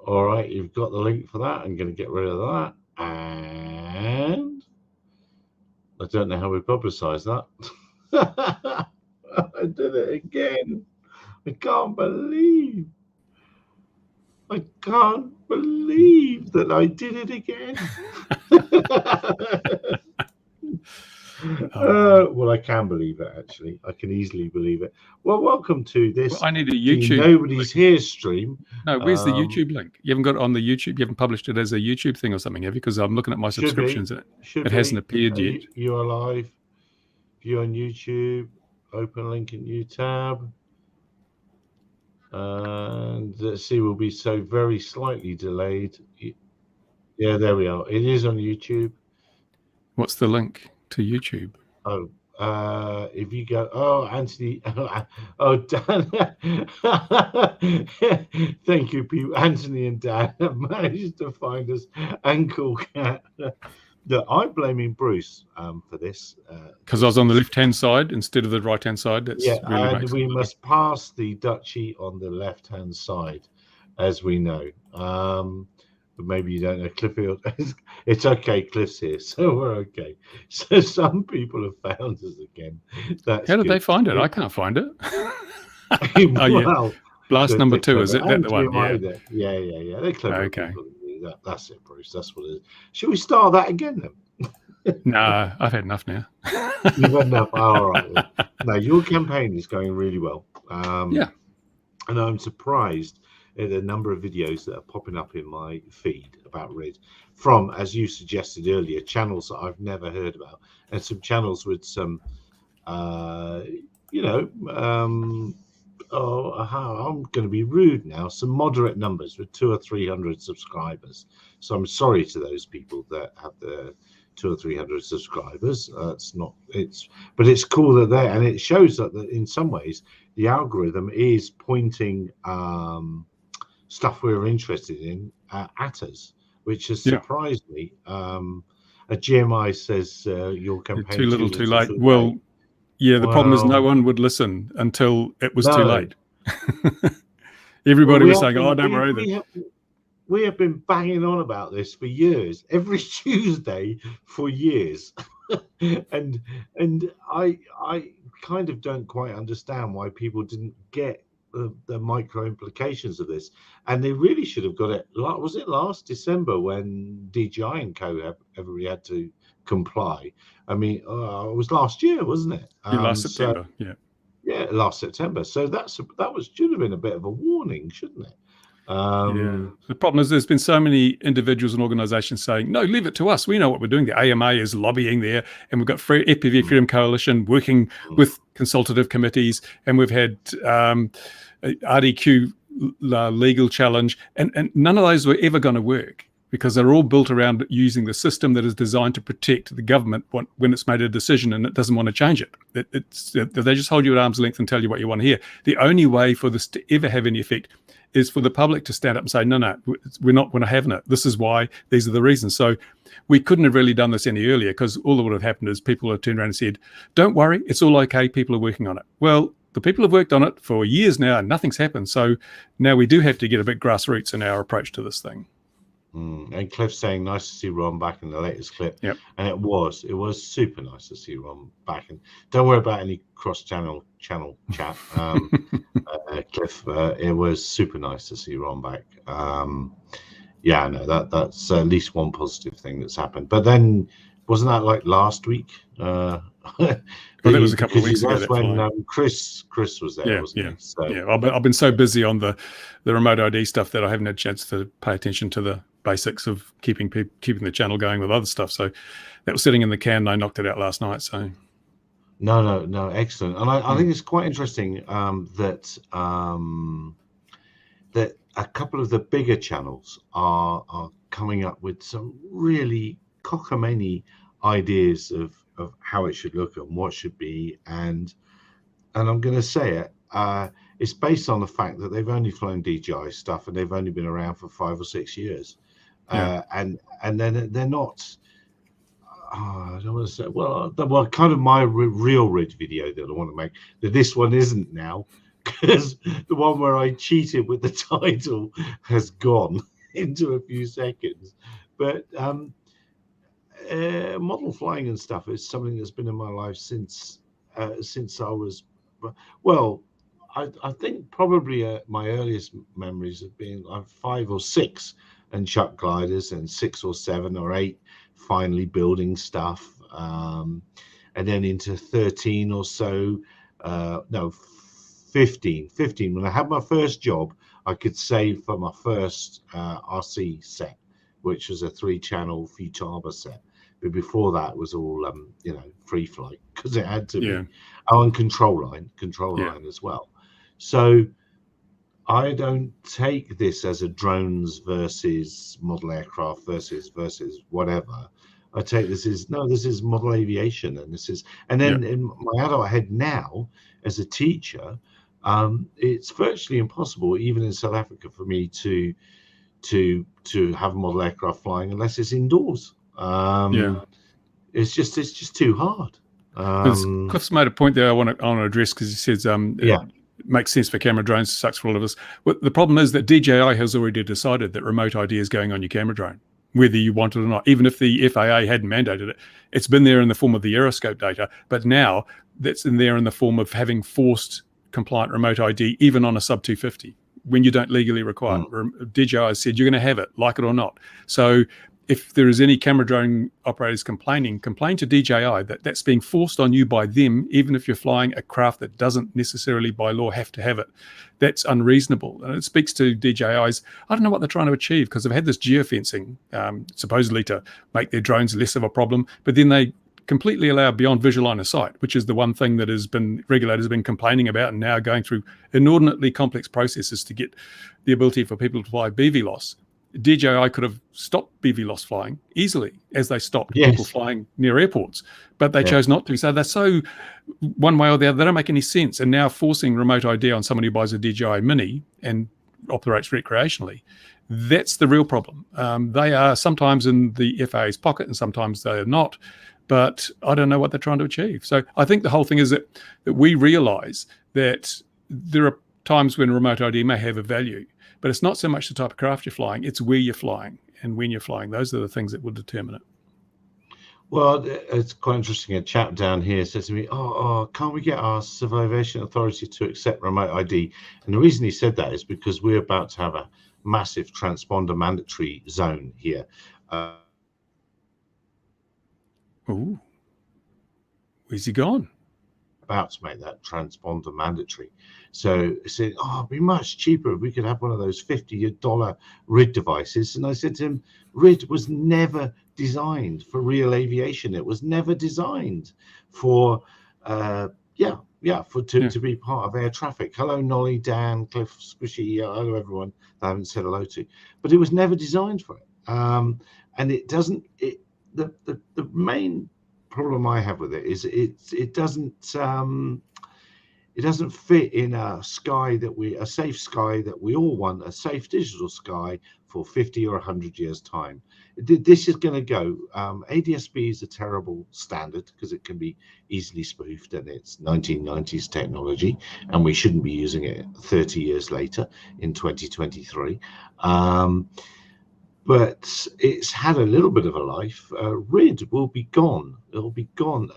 All right, you've got the link for that. I'm going to get rid of that. And I don't know how we publicize that. I did it again. I can't believe that I did it again. Well, I can believe it, actually. I can easily believe it. Well, welcome to this. Well, I need a YouTube. Nobody's Here stream. No, where's the YouTube link? You haven't got it on the YouTube. You haven't published it as a YouTube thing or something, have you? Because I'm looking at my subscriptions. It hasn't appeared yet. You are live. View on YouTube. Open link in new tab. And let's see, we'll be so very slightly delayed. Yeah, there we are. It is on YouTube. What's the link to YouTube? Oh, if you go, Anthony, Dan, thank you, people. Anthony and Dan have managed to find us. Ankle Cat. I'm blaming Bruce for this. Because I was on the left-hand side instead of the right-hand side. That's really and we must pass the duchy on the left-hand side, as we know. But maybe you don't know Clifford. It's okay, Cliff's here, so we're okay. So some people have found us again. That's How did they find it? I can't find it. Well, Blast number 2, is it? That the one? Yeah. They're clever. Okay. That's it, Bruce. That's what it is. Should we start that again then? No, I've had enough now. You've had enough. All right. No, your campaign is going really well. Yeah. And I'm surprised at the number of videos that are popping up in my feed about Red from, as you suggested earlier, channels that I've never heard about, and some channels with some, I'm going to be rude now, some moderate numbers with 200 or 300 subscribers. So I'm sorry to those people that have the 200 or 300 subscribers. But it's cool that they're, and it shows that in some ways the algorithm is pointing stuff we're interested in at us, which has surprised me. A GMI says your campaign too little, too late. Well, yeah, the problem is no one would listen until it was too late. Everybody was saying, don't worry. We have been banging on about this for years, every Tuesday for years. and I kind of don't quite understand why people didn't get the micro implications of this. And they really should have got it. Was it last December when DJI and co everybody had to comply? I mean, it was last year, wasn't it? Last September, Yeah, last September. So should have been a bit of a warning, shouldn't it? The problem is there's been so many individuals and organizations saying, no, leave it to us. We know what we're doing. The AMA is lobbying there, and we've got FPV Freedom Coalition working with consultative committees, and we've had RDQ legal challenge, and none of those were ever going to work because they're all built around using the system that is designed to protect the government when it's made a decision and it doesn't want to change it. They just hold you at arm's length and tell you what you want to hear. The only way for this to ever have any effect is for the public to stand up and say, no, we're not having it. This is why, these are the reasons. So we couldn't have really done this any earlier, because all that would have happened is people have turned around and said, don't worry, it's all okay, people are working on it. Well, the people have worked on it for years now and nothing's happened. So now we do have to get a bit grassroots in our approach to this thing. And Cliff saying, nice to see Ron back in the latest clip. Yep. And it was super nice to see Ron back. And don't worry about any cross-channel chat. Cliff, it was super nice to see Ron back. That's at least one positive thing that's happened. But then, wasn't that like last week? Well, that was a couple of weeks ago. That's when Chris was there, wasn't he? So, I've been so busy on the remote ID stuff that I haven't had a chance to pay attention to the basics of keeping the channel going with other stuff. So that was sitting in the can, and I knocked it out last night. So no, excellent. And I think it's quite interesting that a couple of the bigger channels are coming up with some really cockamamie ideas of how it should look and what should be, and I'm going to say it. It's based on the fact that they've only flown DJI stuff and they've only been around for 5 or 6 years, and then they're not. I don't want to say. Well, kind of my real rig video that I want to make. That this one isn't now, because the one where I cheated with the title has gone. into a few seconds. But model flying and stuff is something that's been in my life since I was, well, I think probably my earliest memories have been 5 or 6 and chuck gliders, and 6 or 7 or 8 finally building stuff, and then into 13 or so, no, 15. When I had my first job, I could save for my first RC set, which was a 3-channel Futaba set. But before that, it was all free flight, because it had to Yeah. be. Oh, and control line as well. So I don't take this as a drones versus model aircraft versus whatever. I take this as, no, this is model aviation, and then in my adult head now as a teacher, it's virtually impossible, even in South Africa, for me to have model aircraft flying unless it's indoors. It's just too hard. Cliff's made a point there I want to address, because he says it makes sense for camera drones, sucks for all of us. Well, the problem is that DJI has already decided that remote ID is going on your camera drone, whether you want it or not. Even if the FAA hadn't mandated it, it's been there in the form of the aeroscope data, but now that's in there in the form of having forced compliant remote ID, even on a sub 250, when you don't legally require it. DJI has said you're going to have it, like it or not. So if there is any camera drone operators complain to DJI that that's being forced on you by them, even if you're flying a craft that doesn't necessarily by law have to have it. That's unreasonable. And it speaks to DJI's, I don't know what they're trying to achieve, because they've had this geofencing, supposedly to make their drones less of a problem, but then they completely allow beyond visual line of sight, which is the one thing that regulators have been complaining about, and now going through inordinately complex processes to get the ability for people to fly BVLOS. DJI could have stopped BVLOS flying easily, as they stopped people flying near airports, but they chose not to. So they're so one way or the other, they don't make any sense. And now forcing remote ID on someone who buys a DJI Mini and operates recreationally, that's the real problem. They are sometimes in the FAA's pocket and sometimes they are not, but I don't know what they're trying to achieve. So I think the whole thing is that we realize that there are times when remote ID may have a value, but it's not so much the type of craft you're flying, it's where you're flying and when you're flying. Those are the things that will determine it. Well, it's quite interesting. A chap down here says to me, can't we get our Civil Aviation Authority to accept remote ID? And the reason he said that is because we're about to have a massive transponder mandatory zone here. Ooh, where's he gone? About to make that transponder mandatory. So I said, it'd be much cheaper if we could have one of those $50 RID devices. And I said to him, RID was never designed for real aviation. It was never designed for to be part of air traffic. Hello, Nolly, Dan, Cliff, Squishy, hello everyone that I haven't said hello to. But it was never designed for it. And it doesn't, the main problem I have with it is it doesn't fit in a safe sky that we all want, a safe digital sky for 50 or 100 years time. This is going to go. ADS-B is a terrible standard because it can be easily spoofed, and it's 1990s technology, and we shouldn't be using it 30 years later in 2023. But it's had a little bit of a life. RID will be gone. It'll be gone.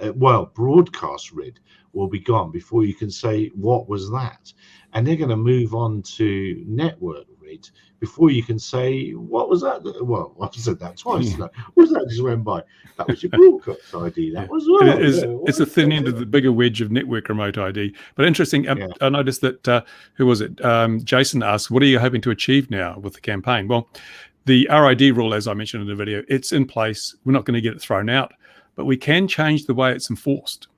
Broadcast RID will be gone before you can say, what was that? And they're going to move on to network RID before you can say, what was that? Well, I've said that twice. What was that just went by? That was your broadcast ID. That was it's a thin end of the bigger wedge of network remote ID. But interesting, I noticed that, who was it? Jason asked, what are you hoping to achieve now with the campaign? Well, the RID rule, as I mentioned in the video, it's in place. We're not going to get it thrown out, but we can change the way it's enforced.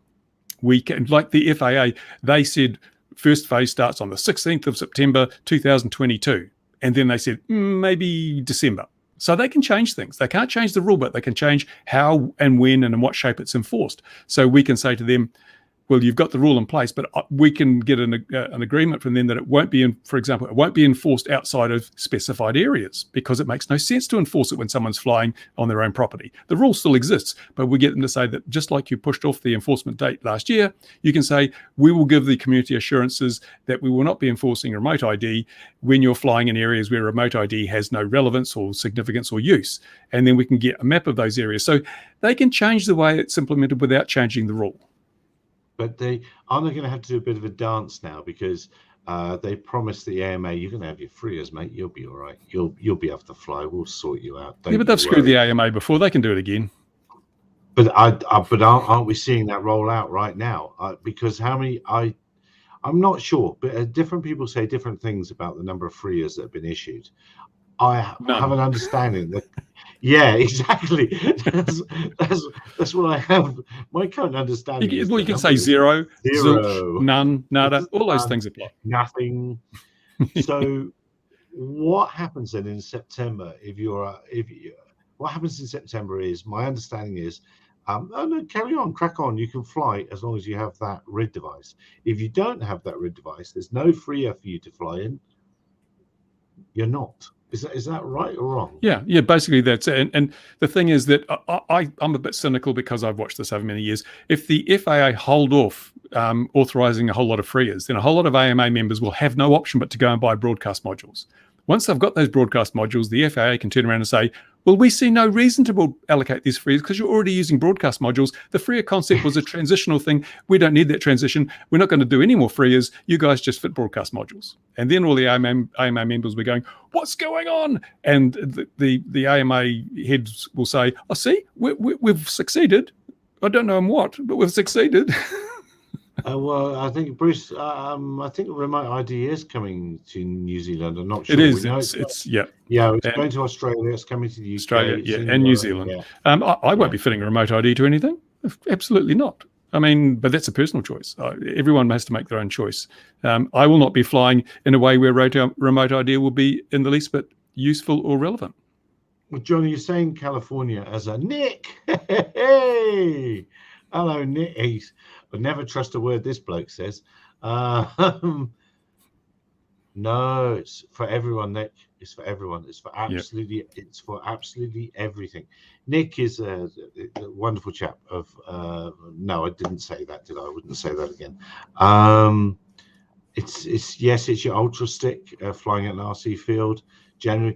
We can, like the FAA, they said first phase starts on the 16th of September, 2022. And then they said, maybe December. So they can change things. They can't change the rule, but they can change how and when and in what shape it's enforced. So we can say to them, well, you've got the rule in place, but we can get an agreement from them that it won't be, for example, it won't be enforced outside of specified areas, because it makes no sense to enforce it when someone's flying on their own property. The rule still exists, but we get them to say that just like you pushed off the enforcement date last year, you can say, we will give the community assurances that we will not be enforcing remote ID when you're flying in areas where remote ID has no relevance or significance or use. And then we can get a map of those areas. So they can change the way it's implemented without changing the rule. But they aren't going to have to do a bit of a dance now, because they promised the AMA, you're going to have your freers, mate. You'll be all right. You'll be able to fly. We'll sort you out. Yeah, but they've screwed the AMA before. They can do it again. But aren't we seeing that roll out right now? Because I'm not sure, but different people say different things about the number of freers that have been issued. I have an understanding that, yeah, exactly. That's what I have. My current understanding is, you can say zero, zilch, none, nada, all those things apply. Nothing. So what happens then in September what happens in September is, my understanding is, oh no, carry on, crack on. You can fly as long as you have that RID device. If you don't have that RID device, there's no freer for you to fly in. You're not. Is that right or wrong? Yeah, basically that's it. And the thing is that I'm a bit cynical, because I've watched this over many years. If the FAA hold off authorizing a whole lot of freers, then a whole lot of AMA members will have no option but to go and buy broadcast modules. Once they've got those broadcast modules, the FAA can turn around and say, well, we see no reason to allocate these freers because you're already using broadcast modules. The freer concept was a transitional thing. We don't need that transition. We're not going to do any more freers. You guys just fit broadcast modules. And then all the AMA members were going, what's going on? And the AMA heads will say, oh, see, we've succeeded. I don't know in what, but we've succeeded. Well, I think, Bruce, I think remote ID is coming to New Zealand. I'm not sure. It is. It's going to Australia. It's coming to the UK. Australia, and New Zealand. Yeah. I won't be fitting a remote ID to anything. Absolutely not. I mean, but that's a personal choice. Everyone has to make their own choice. I will not be flying in a way where remote ID will be in the least bit useful or relevant. Well, Johnny, you're saying California as a Nick. Hey, hello, Nick. But never trust a word this bloke says. No, it's for everyone, Nick. It's for everyone. It's for absolutely. Yep. It's for absolutely everything. Nick is a wonderful chap. No, I didn't say that, did I? I wouldn't say that again. It's your ultra stick flying at an RC field generally.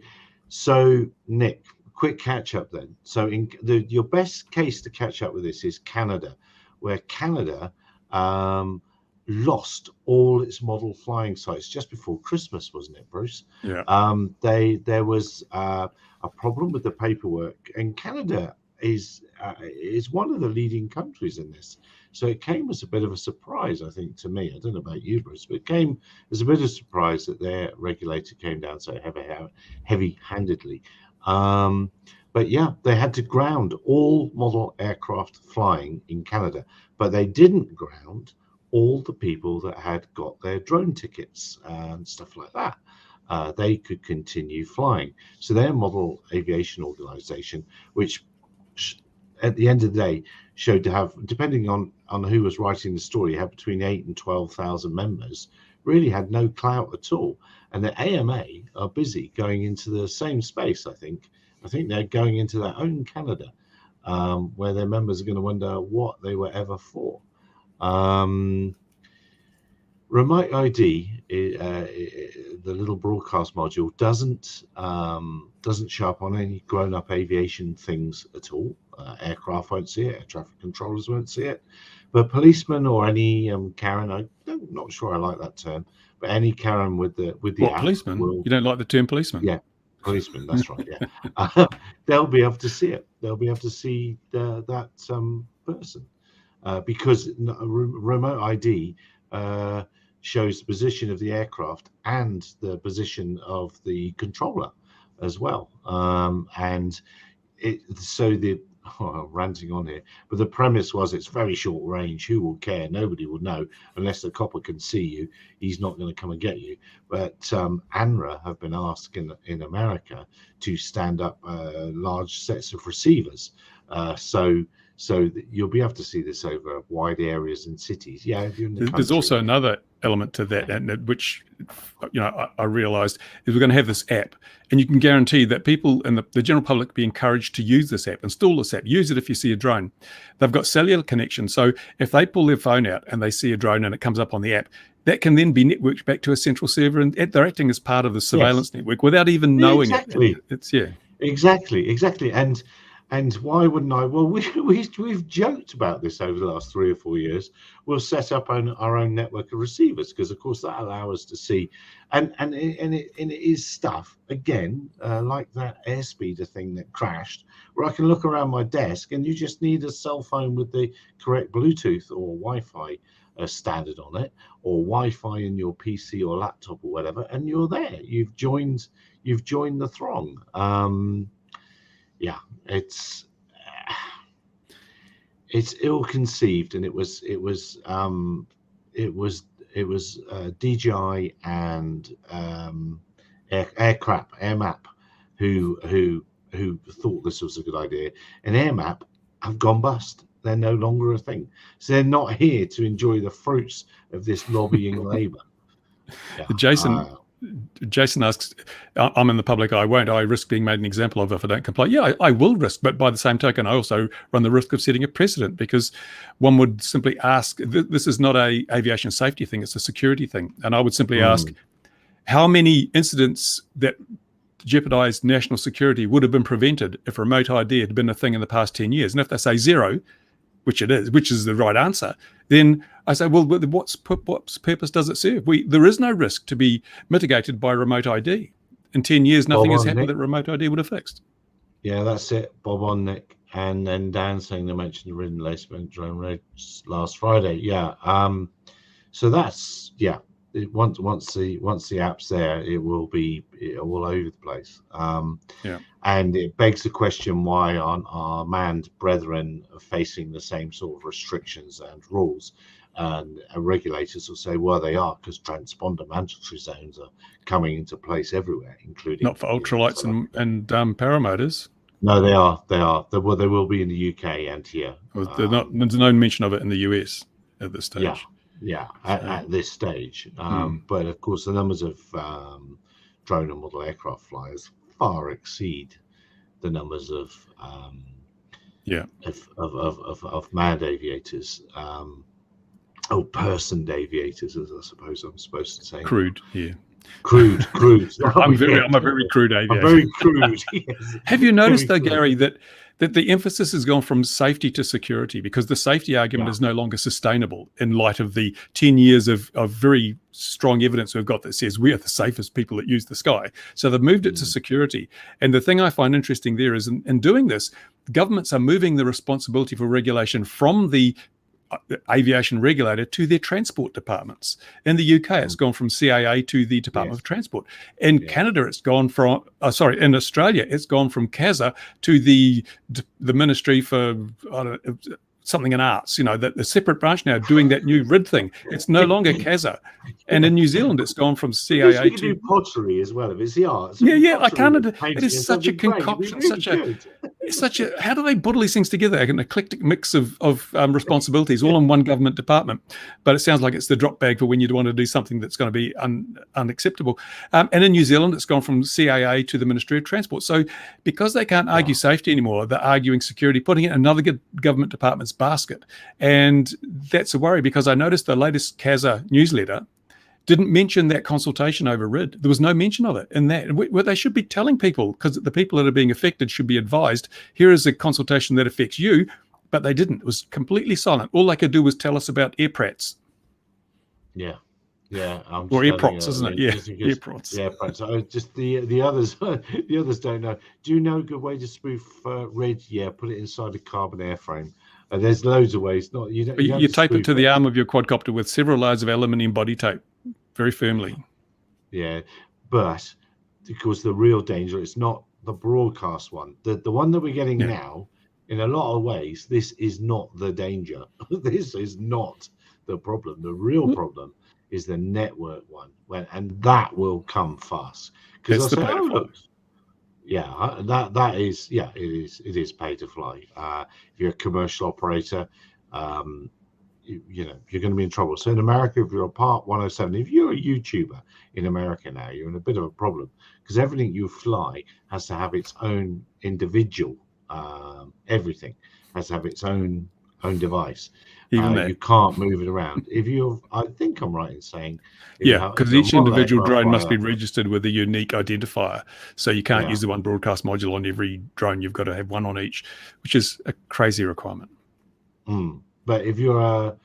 So, Nick, quick catch up then. So, your best case to catch up with this is Canada, where Canada lost all its model flying sites just before Christmas, wasn't it, Bruce? Yeah. There was a problem with the paperwork, and Canada is one of the leading countries in this. So it came as a bit of a surprise, I think, to me. I don't know about you, Bruce, but it came as a bit of a surprise that their regulator came down so heavy-handedly. But yeah, they had to ground all model aircraft flying in Canada, but they didn't ground all the people that had got their drone tickets and stuff like that. They could continue flying. So their model aviation organization, which at the end of the day showed to have, depending on who was writing the story, had between 8,000 and 12,000 members, really had no clout at all. And the AMA are busy going into the same space, I think. I think they're going into their own Canada, where their members are going to wonder what they were ever for. Remote ID, the little broadcast module, doesn't show up on any grown-up aviation things at all. Aircraft won't see it. Air traffic controllers won't see it. But policemen or any Karen, I'm not sure I like that term, but any Karen with the app, policeman? You don't like the term policeman? Yeah. Policeman, that's right. Yeah, they'll be able to see it. They'll be able to see that person because remote ID shows the position of the aircraft and the position of the controller as well. Ranting on here, but the premise was it's very short range. Who will care? Nobody will know unless the copper can see you. He's not going to come and get you. But ANRA have been asked in America to stand up large sets of receivers. So so that you'll be able to see this over wide areas in cities. Yeah, if you're in the country. There's also another element to that, and which I realised is we're going to have this app, and you can guarantee that people and the general public be encouraged to use this app, install this app, use it if you see a drone. They've got cellular connection, so if they pull their phone out and they see a drone and it comes up on the app, that can then be networked back to a central server, and they're acting as part of the surveillance network without even knowing it. It's Exactly. And why wouldn't I? Well, we've joked about this over the last 3 or 4 years. We'll set up our own network of receivers because, of course, that allows us to see, and it is stuff again like that airspeeder thing that crashed, where I can look around my desk and you just need a cell phone with the correct Bluetooth or Wi-Fi standard on it, or Wi-Fi in your PC or laptop or whatever, and you're there. You've joined the throng. Yeah, it's ill-conceived, and it was DJI and AirMap who thought this was a good idea, and AirMap have gone bust. They're no longer a thing, so they're not here to enjoy the fruits of this lobbying labour. Yeah. Jason asks, I'm in the public eye, won't I risk being made an example of if I don't comply? Yeah, I will risk, but by the same token, I also run the risk of setting a precedent, because one would simply ask, this is not a aviation safety thing, it's a security thing. And I would simply ask, how many incidents that jeopardized national security would have been prevented if remote ID had been a thing in the past 10 years? And if they say 0, which it is, which is the right answer, then I say, well, what purpose does it serve? There is no risk to be mitigated by remote ID. In 10 years, nothing has happened that remote ID would have fixed. Yeah, that's it. Bob on, Nick. And then Dan saying they mentioned the ridden lacement drone raids last Friday. Yeah. So that's, yeah. Once the app's there, it will be all over the place. And it begs the question, why aren't our manned brethren facing the same sort of restrictions and rules? And regulators will say, well, they are, because transponder mandatory zones are coming into place everywhere, including not for ultralights and paramotors. No, they are. Well, they will be in the UK and here. There's no mention of it in the US at this stage. Yeah, at this stage. But of course, the numbers of drone and model aircraft flyers far exceed the numbers of manned aviators, personed aviators, as I suppose I'm supposed to say. Crude, yeah. Crude. I'm a very crude aviator. Very crude. Yes. Have you noticed, though, Gary, that the emphasis has gone from safety to security, because the safety argument is no longer sustainable in light of the 10 years of very strong evidence we've got that says we are the safest people that use the sky. So they've moved it to security. And the thing I find interesting there is in doing this, governments are moving the responsibility for regulation from the aviation regulator to their transport departments. In the UK, it's gone from CAA to the Department of Transport. In Canada, it's gone from, in Australia, it's gone from CASA to the Ministry for something in arts, the separate branch now doing that new RID thing. It's no longer CASA. And in New Zealand, it's gone from CAA to... do pottery as well, if it's the arts. Yeah, I can't... It is such a concoction, how do they bundle these things together? An eclectic mix of responsibilities, all in one government department. But it sounds like it's the drop bag for when you want to do something that's going to be unacceptable. And in New Zealand, it's gone from CAA to the Ministry of Transport. So because they can't argue safety anymore, they're arguing security, putting it in another government department's basket. And that's a worry, because I noticed the latest CASA newsletter didn't mention that consultation over RID. There was no mention of it in that. What they should be telling people, because the people that are being affected should be advised, here is a consultation that affects you, but they didn't. It was completely silent. All they could do was tell us about airprats. Yeah. Or airprots, isn't it? Yeah, airprots. Yeah, so just the others, the others don't know. Do you know a good way to spoof RID? Yeah, put it inside a carbon airframe. There's loads of ways. You tape it to the arm of your quadcopter with several layers of aluminium body tape, very firmly. Yeah, but because the real danger is not the broadcast one. The one that we're getting now, in a lot of ways, this is not the danger. This is not the problem. The real problem is the network one, and that will come fast. Because Yeah, that is, yeah, it is pay to fly. If you're a commercial operator, um, you're going to be in trouble. So in America, if you're a Part 107, if you're a YouTuber in America now, you're in a bit of a problem because everything you fly has to have its own individual. Everything has to have its own device. Even You that. can't move it around. If you, I think I'm right in saying, Yeah, if because you're a each model individual aircraft drone must flyer, be registered with a unique identifier. So you can't yeah. use the one broadcast module on every drone. You've got to have one on each, which is a crazy requirement. But if you're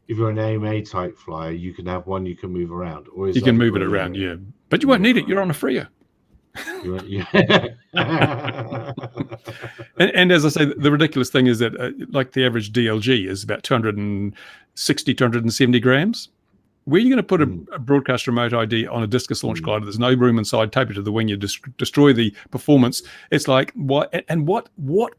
an AMA type flyer, you can have one you can move around, or is You can that move it really around, yeah. But to you won't move need it. around? You're on a Freo. Yeah. And as I say, the ridiculous thing is that like the average DLG is about 260, 270 grams. Where are you going to put a broadcast remote ID on a discus launch glider? There's no room inside. Tape it to the wing. You destroy the performance. It's like what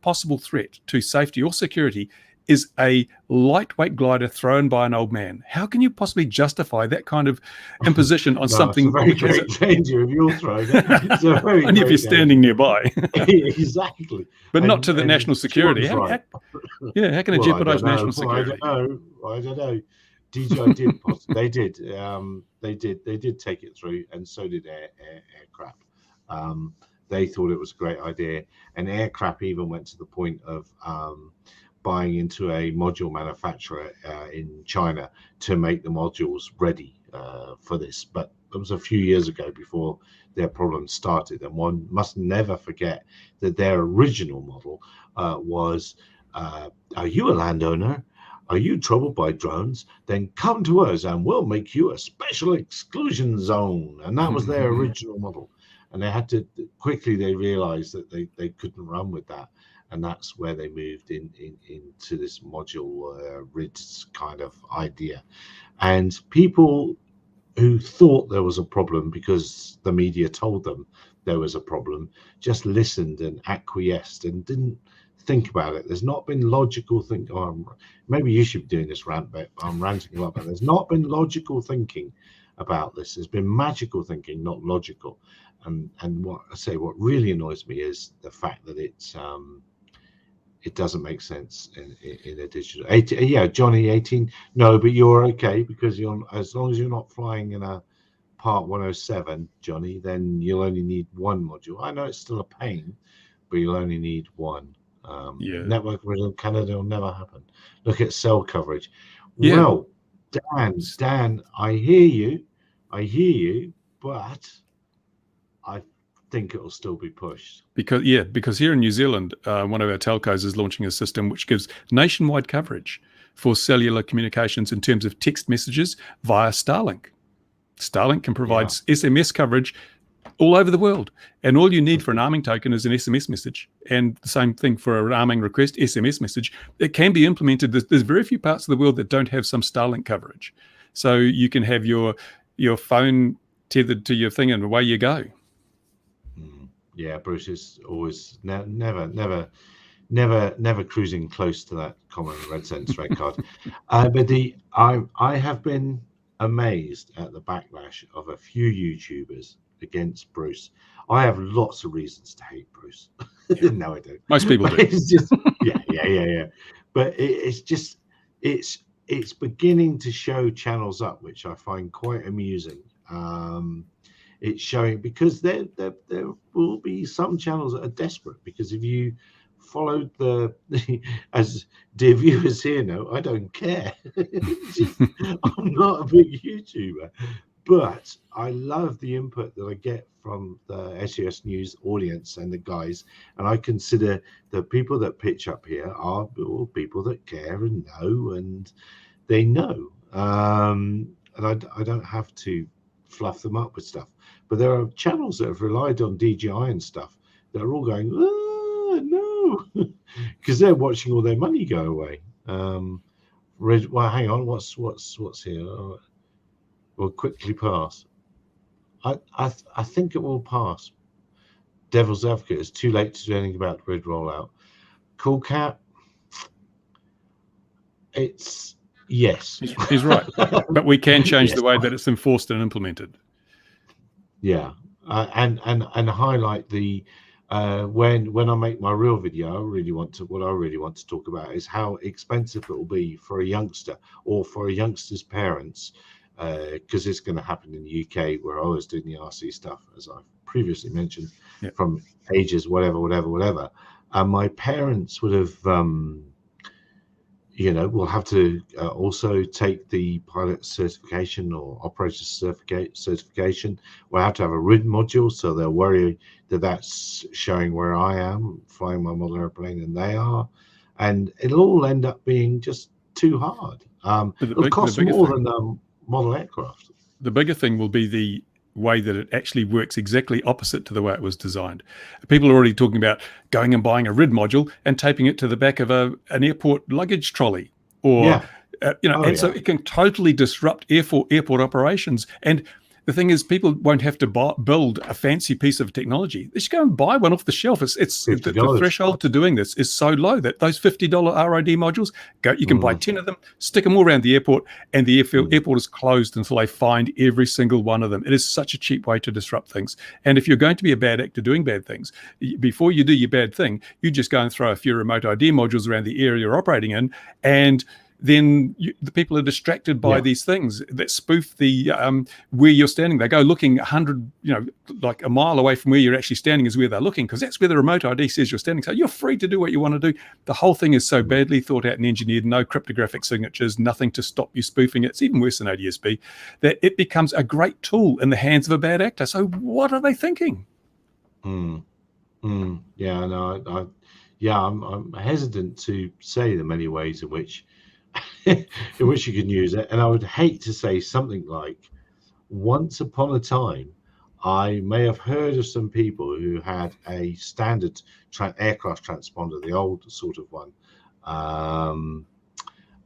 possible threat to safety or security is a lightweight glider thrown by an old man? How can you possibly justify that kind of imposition on No, it's a something very which has great danger if you're throwing it. It's a very only if you're great standing danger. nearby, Exactly. but not to the And national security? Sean's right. How can it Well, I jeopardize don't national know. I don't security? know. I don't know. DJI did. They did. They did take it through, and so did Aircraft. They thought it was a great idea, and Aircraft even went to the point of buying into a module manufacturer in China to make the modules ready for this. But it was a few years ago before their problems started, and one must never forget that their original model was. Are you a landowner? Are you troubled by drones? Then come to us and we'll make you a special exclusion zone. And that was their original model. And they had to quickly, they realized that they couldn't run with that. And that's where they moved into this module RIDS kind of idea. And people who thought there was a problem because the media told them there was a problem just listened and acquiesced and didn't think about it. There's not been logical think. Maybe you should be doing this rant, but I'm ranting a lot. But there's not been logical thinking about this. There's been magical thinking, not logical. And what I say, what really annoys me is the fact that it doesn't make sense in a digital. 18, yeah, Johnny, 18. No, but you're okay because you're as long as you're not flying in a Part 107, Johnny, then you'll only need one module. I know it's still a pain, but you'll only need one. Yeah. Network in Canada will never happen. Look at cell coverage. Yeah. Well, Dan, I hear you, but I think it'll still be pushed. Because here in New Zealand, one of our telcos is launching a system which gives nationwide coverage for cellular communications in terms of text messages via Starlink. Starlink can provide SMS coverage all over the world. And all you need for an arming token is an SMS message. And the same thing for an arming request, SMS message. It can be implemented. There's very few parts of the world that don't have some Starlink coverage. So you can have your phone tethered to your thing and away you go. Yeah, Bruce is always never cruising close to that common red sense red card. But I have been amazed at the backlash of a few YouTubers against Bruce. I have lots of reasons to hate Bruce. Yeah. No, I don't. Most people but do. It's just yeah. But it's beginning to show channels up, which I find quite amusing. It's showing because there will be some channels that are desperate because if you followed as dear viewers here know, I don't care. I'm not a big YouTuber, but I love the input that I get from the SES News audience and the guys, and I consider the people that pitch up here are people that care and know, and they know, and I don't have to fluff them up with stuff. But there are channels that have relied on DJI and stuff that are all going, no, because they're watching all their money go away. Well, hang on, what's here? We'll quickly pass. I think it will pass. Devil's Advocate, it's too late to do anything about the RID rollout. Cool Cat, it's yes. He's right, but we can change the way that it's enforced and implemented. Yeah, and highlight the when I make my real video, what I really want to talk about is how expensive it will be for a youngster or for a youngster's parents, because it's going to happen in the UK where I was doing the RC stuff, as I've previously mentioned, Yeah. from ages whatever, and my parents would have. We'll have to also take the pilot certification or operator certification. We'll have to have a RID module, so they'll worry that that's showing where I am flying my model airplane and they are, and it'll all end up being just too hard. But It'll the cost bigger more thing, than model aircraft. the bigger thing will be the way that it actually works exactly opposite to the way it was designed. People are already talking about going and buying a RID module and taping it to the back of an airport luggage trolley, or Yeah. Oh and so yeah. it can totally disrupt airport operations. And the thing is, people won't have to build a fancy piece of technology. They just go and buy one off the shelf. It's the $50. threshold to doing this is so low that those $50 RID modules, you can buy 10 of them, stick them all around the airport, and the airport is closed until they find every single one of them. It is such a cheap way to disrupt things. And if you're going to be a bad actor doing bad things, before you do your bad thing, you just go and throw a few remote ID modules around the area you're operating in, and then the people are distracted by these things that spoof the where you're standing. They go looking 100, like a mile away from where you're actually standing is where they're looking, because that's where the remote ID says you're standing. So you're free to do what you want to do. The whole thing is so badly thought out and engineered, no cryptographic signatures, nothing to stop you spoofing it. It's even worse than ODSB, that it becomes a great tool in the hands of a bad actor. So what are they thinking? Yeah, no, I'm hesitant to say the many ways in which you can use it, and I would hate to say something like, once upon a time, I may have heard of some people who had a standard aircraft transponder, the old sort of one,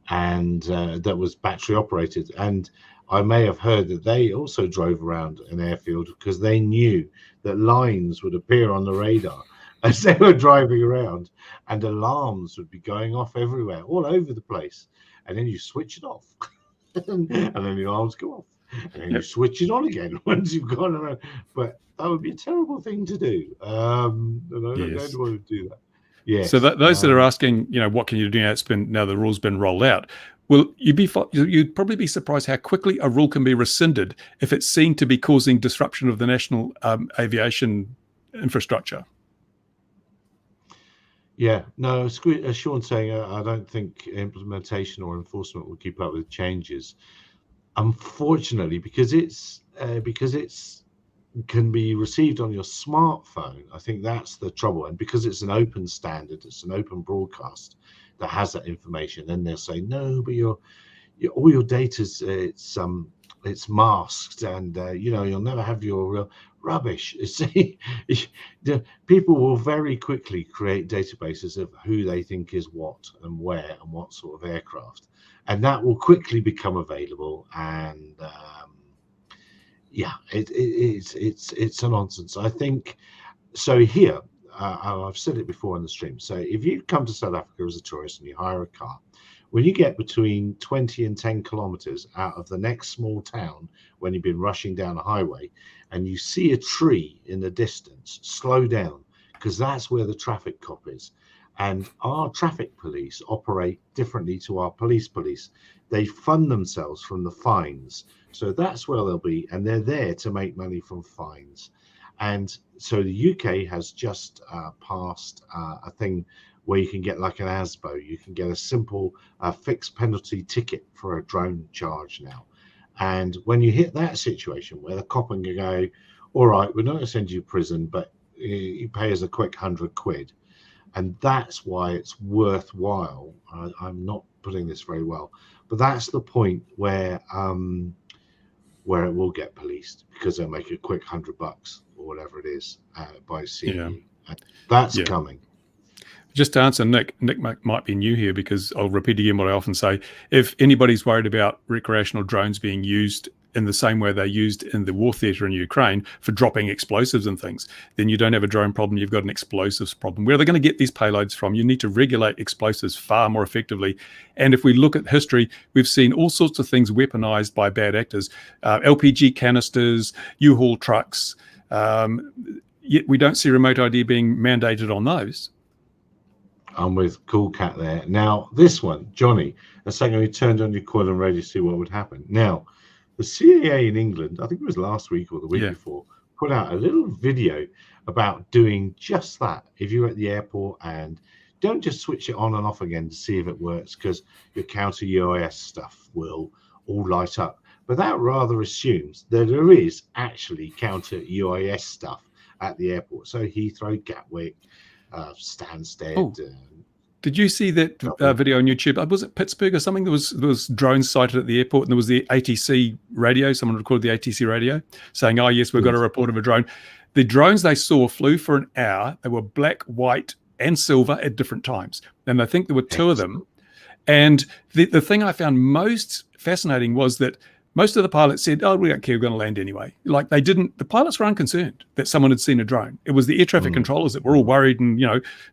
and that was battery operated, and I may have heard that they also drove around an airfield because they knew that lines would appear on the radar as they were driving around, and alarms would be going off everywhere, all over the place. And then you switch it off, and then the alarms go off, and then you switch it on again once you've gone around. But that would be a terrible thing to do. And I don't want to do that. Yes. So those that are asking, what can you do now the rule's been rolled out? Well, you'd probably be surprised how quickly a rule can be rescinded if it's seen to be causing disruption of the national aviation infrastructure. Yeah, no, as Sean's saying, I don't think implementation or enforcement will keep up with changes. Unfortunately, because it's can be received on your smartphone. I think that's the trouble, and because it's an open standard, it's an open broadcast that has that information. Then they'll say, no, but all your data's it's masked, and you'll never have your real rubbish. See, people will very quickly create databases of who they think is what and where and what sort of aircraft, and that will quickly become available. And it's a nonsense. I think so. Here, I've said it before on the stream. So if you come to South Africa as a tourist and you hire a car, when you get between 20 and 10 kilometers out of the next small town, when you've been rushing down a highway and you see a tree in the distance, slow down, because that's where the traffic cop is. And our traffic police operate differently to our police. They fund themselves from the fines. So that's where they'll be. And they're there to make money from fines. And so the UK has just passed a thing where you can get like an ASBO. You can get a simple fixed penalty ticket for a drone charge now. And when you hit that situation where the cop can go, all right, we're not going to send you to prison, but you pay us a quick £100. And that's why it's worthwhile. I'm not putting this very well, but that's the point where it will get policed, because they'll make a quick $100 or whatever it is by seeing you. And that's coming. Just to answer Nick might be new here, because I'll repeat again what I often say. If anybody's worried about recreational drones being used in the same way they're used in the war theater in Ukraine for dropping explosives and things, then you don't have a drone problem, you've got an explosives problem. Where are they going to get these payloads from? You need to regulate explosives far more effectively. And if we look at history, we've seen all sorts of things weaponized by bad actors. LPG canisters, U-Haul trucks, yet we don't see remote ID being mandated on those. I'm with Cool Cat there. Now, this one, Johnny, a second we turned on your coil and ready to see what would happen. Now, the CAA in England, I think it was last week or the week before, put out a little video about doing just that. If you're at the airport, and don't just switch it on and off again to see if it works, because your counter UIS stuff will all light up. But that rather assumes that there is actually counter UIS stuff at the airport. So Heathrow, Gatwick, Stansted. Oh, did you see that video on YouTube? Was it Pittsburgh or something? There was drones sighted at the airport, and there was the ATC radio. Someone recorded the ATC radio saying, "Oh yes, we've got a report of a drone." The drones they saw flew for an hour. They were black, white, and silver at different times, and I think there were two of them. And the thing I found most fascinating was that most of the pilots said, "Oh, we don't care, we're going to land anyway." Like they didn't. The pilots were unconcerned that someone had seen a drone. It was the air traffic controllers that were all worried, and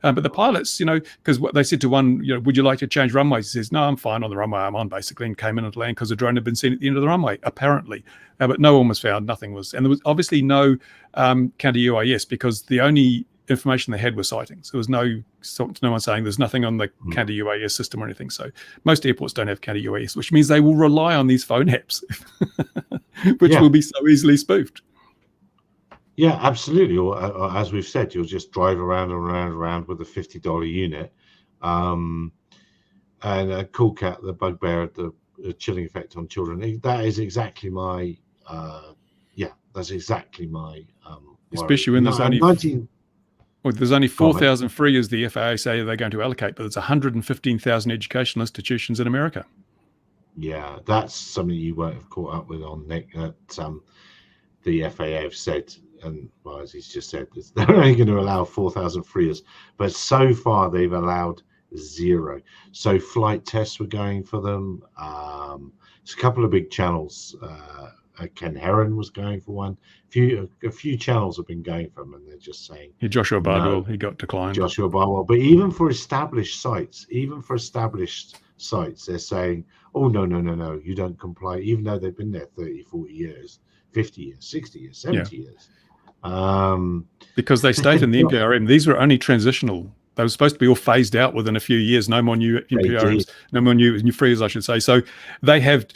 but the pilots, because what they said to one, would you like to change runways? He says, "No, I'm fine on the runway I'm on," basically, and came in and land because a drone had been seen at the end of the runway, apparently. But no one was found. Nothing was, and there was obviously no counter UIS because the only information they had were sightings. There was no one saying there's nothing on the counter UAS system or anything. So most airports don't have counter UAS, which means they will rely on these phone apps, which will be so easily spoofed. Yeah, absolutely. Or as we've said, you'll just drive around and around with a $50 unit. And Cool Cat, the bugbear, the chilling effect on children. That is exactly my, that's exactly my especially when there's only 19. Well, there's only 4,000 free as the FAA say they're going to allocate, but there's 115,000 educational institutions in America. Yeah, that's something you won't have caught up with on Nick. That the FAA have said, and well, as he's just said, they're only going to allow 4,000 freers, but so far they've allowed 0. So flight tests were going for them. There's a couple of big channels. Ken Heron was going for one. A few channels have been going for them, and they're just saying. Yeah, Joshua Bardwell, he got declined. Joshua Bardwell, but even for established sites, they're saying, "Oh no, you don't comply," even though they've been there 30, 40 years, 50 years, 60 years, 70 years. Because they state in the NPRM, these were only transitional. They were supposed to be all phased out within a few years. No more new NPRMs, no more new frees, I should say. So they have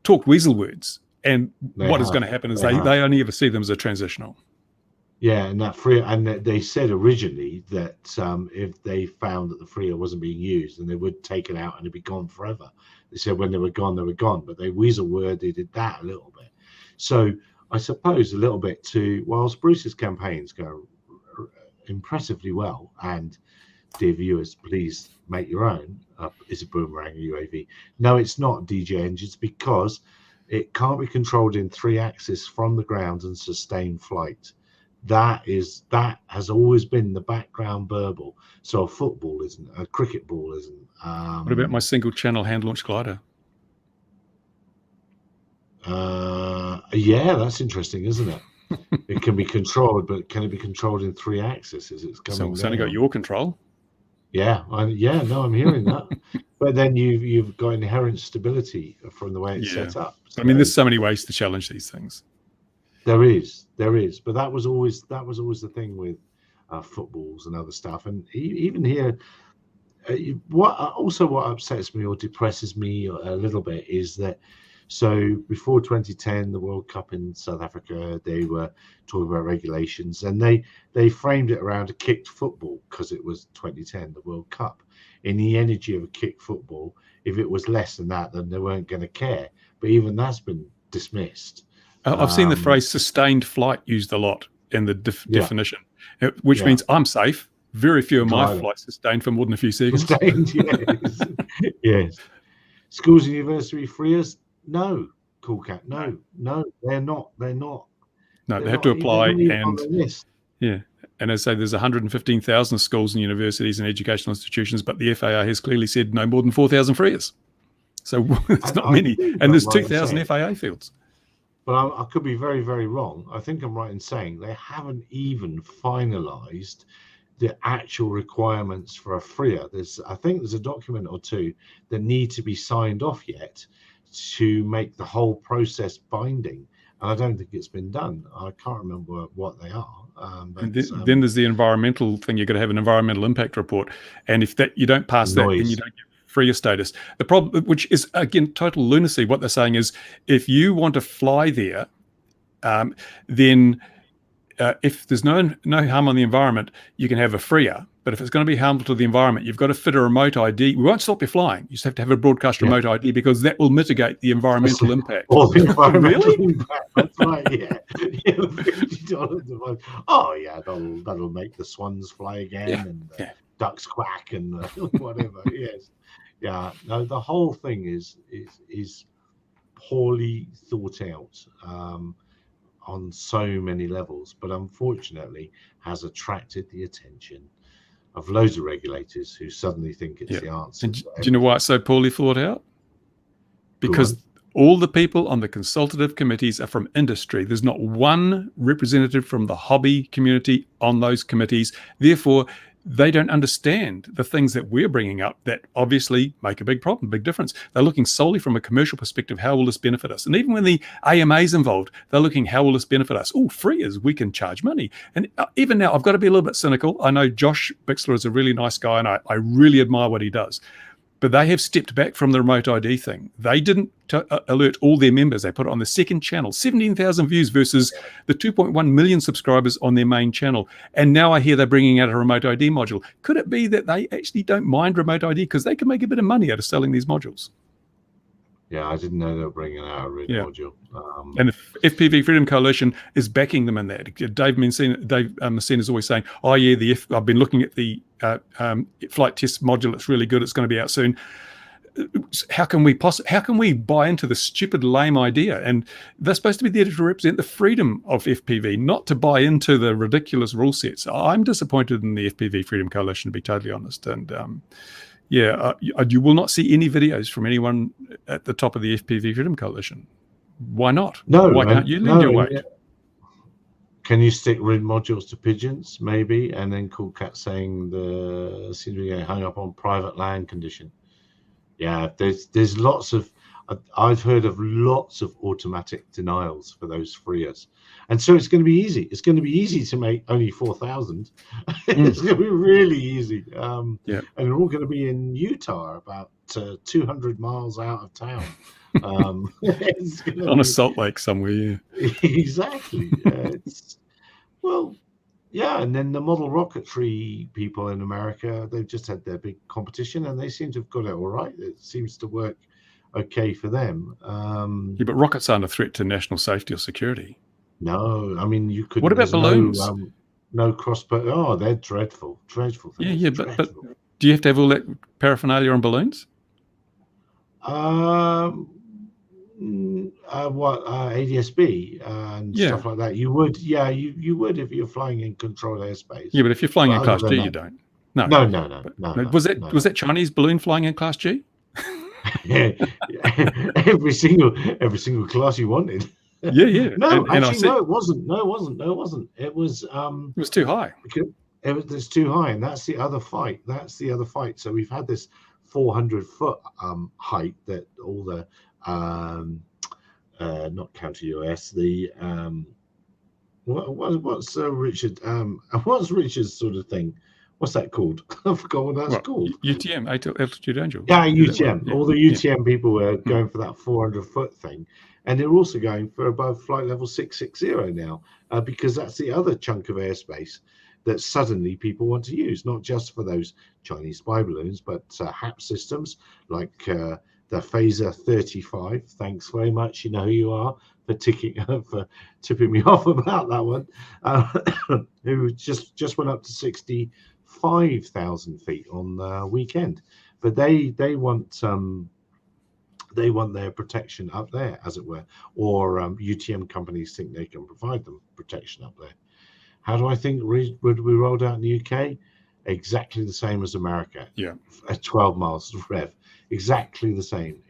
talked weasel words. And what is going to happen is they only ever see them as a transitional. Yeah, and that free, and they said originally that if they found that the freer wasn't being used, then they would take it out and it'd be gone forever. They said when they were gone, but they weasel worded that a little bit. So I suppose a little bit whilst Bruce's campaigns go impressively well, and dear viewers, please make your own. Is a boomerang a UAV? No, it's not DJ Engines, because it can't be controlled in 3-axis from the ground and sustain flight. That has always been the background burble. So a football isn't, a cricket ball isn't. What about my single channel hand launch glider? Yeah, that's interesting, isn't it? It can be controlled, but can it be controlled in 3-axis as it's coming? It's only got your control. Yeah, I'm hearing that. But then you've got inherent stability from the way it's set up. So, I mean, there's so many ways to challenge these things. There is, but that was always the thing with footballs and other stuff. And even here, what upsets me or depresses me a little bit is that. So before 2010, the World Cup in South Africa, they were talking about regulations, and they framed it around a kicked football because it was 2010, the World Cup. In the energy of a kicked football, if it was less than that, then they weren't going to care. But even that's been dismissed. I've seen the phrase "sustained flight" used a lot in the definition, which means I'm safe. Very few of my flights sustained for more than a few seconds. Sustained, yes. Yes. Schools and university freers. No, Cool Cat. No, they're not. No, they have to apply, and and as I say, there's 115,000 schools and universities and educational institutions, but the FAA has clearly said no more than 4,000 freers. So it's not many, and there's 2,000 FAA fields. But I could be very, very wrong. I think I'm right in saying they haven't even finalised the actual requirements for a freer. I think there's a document or two that need to be signed off yet to make the whole process binding. and I don't think it's been done. I can't remember what they are, And but then there's the environmental thing. You've got to have an environmental impact report, and if that you don't pass that, then you noise. don't get freer status. The problem, which is again total lunacy, what they're saying is, if you want to fly there, then if there's no harm on the environment, you can have a freer. But if it's going to be harmful to the environment, you've got to fit a remote ID. We won't stop you flying. You just have to have a broadcast Yeah. remote ID because that will mitigate the environmental impact. Or the environmental Really? impact. That's right. Yeah, yeah, $50 a month. Oh yeah, that'll make the swans fly again, Yeah. and the Yeah. ducks quack, and whatever. Yes, yeah. No, the whole thing is poorly thought out on so many levels, but unfortunately has attracted the attention of loads of regulators who suddenly think it's Yeah. the answer. And do you know why it's so poorly thought out? Go Because on. all the people on the consultative committees are from industry. There's not one representative from the hobby community on those committees. Therefore, they don't understand the things that we're bringing up that obviously make a big problem, big difference. They're looking solely from a commercial perspective. How will this benefit us? And even when the AMA is involved, they're looking, how will this benefit us? Oh, free is we can charge money. And even now, I've got to be a little bit cynical. I know Josh Bixler is a really nice guy, and I really admire what he does. But they have stepped back from the remote ID thing. They didn't alert all their members. They put it on the second channel, 17,000 views versus the 2.1 million subscribers on their main channel. And now I hear they're bringing out a remote ID module. Could it be that they actually don't mind remote ID because they can make a bit of money out of selling these modules? Yeah, I didn't know they were bringing out a RID Yeah. module. And the FPV Freedom Coalition is backing them in that. Dave Messina is always saying, "Oh yeah, I've been looking at the flight test module. It's really good. It's going to be out soon." How can we buy into the stupid, lame idea? And they're supposed to be there to represent the freedom of FPV, not to buy into the ridiculous rule sets. I'm disappointed in the FPV Freedom Coalition, to be totally honest. And you will not see any videos from anyone at the top of the FPV Freedom Coalition. Why not? No, Why can't you lend your weight? Can you stick RID modules to pigeons, maybe, and then Cool Cat saying the seems to be getting hung up on private land condition? Yeah, there's lots of. I've heard of lots of automatic denials for those freers, and so it's going to be easy. It's going to be easy to make only 4,000. It's going to be really easy. And they're all going to be in Utah, about 200 miles out of town. On a salt lake somewhere. Yeah. Exactly. And then the model rocketry people in America, they've just had their big competition and they seem to have got it all right. It seems to work okay for them. But rockets aren't a threat to national safety or security. No, I mean, you could. What about balloons? No crossbow. Oh, they're dreadful things. Yeah, but do you have to have all that paraphernalia on balloons? ADSB and stuff like that. You would, you would if you're flying in controlled airspace. Yeah, but if you're flying in Class G, you don't. No. Was that Chinese balloon flying in Class G? every single class you wanted. Yeah. No, actually, it wasn't. No, it wasn't. It was. It was too high. It's too high, and that's the other fight. So we've had this 400-foot height that all the not counter US, the what's Richard what's Richard's sort of thing? What's that called? I forgot what that's called. UTM, altitude angel. Yeah, UTM. All the UTM people were going for that 400-foot thing, and they're also going for above flight level 660 now, because that's the other chunk of airspace that suddenly people want to use, not just for those Chinese spy balloons, but HAP systems like the Phaser 35. Thanks very much. You know who you are for tipping me off about that one. Who just went up to 65,000 feet on the weekend, but they want their protection up there, as it were, or UTM companies think they can provide them protection up there. How do I think would we rolled out in the UK? Exactly the same as America. Yeah, at 12 miles of rev. Exactly the same.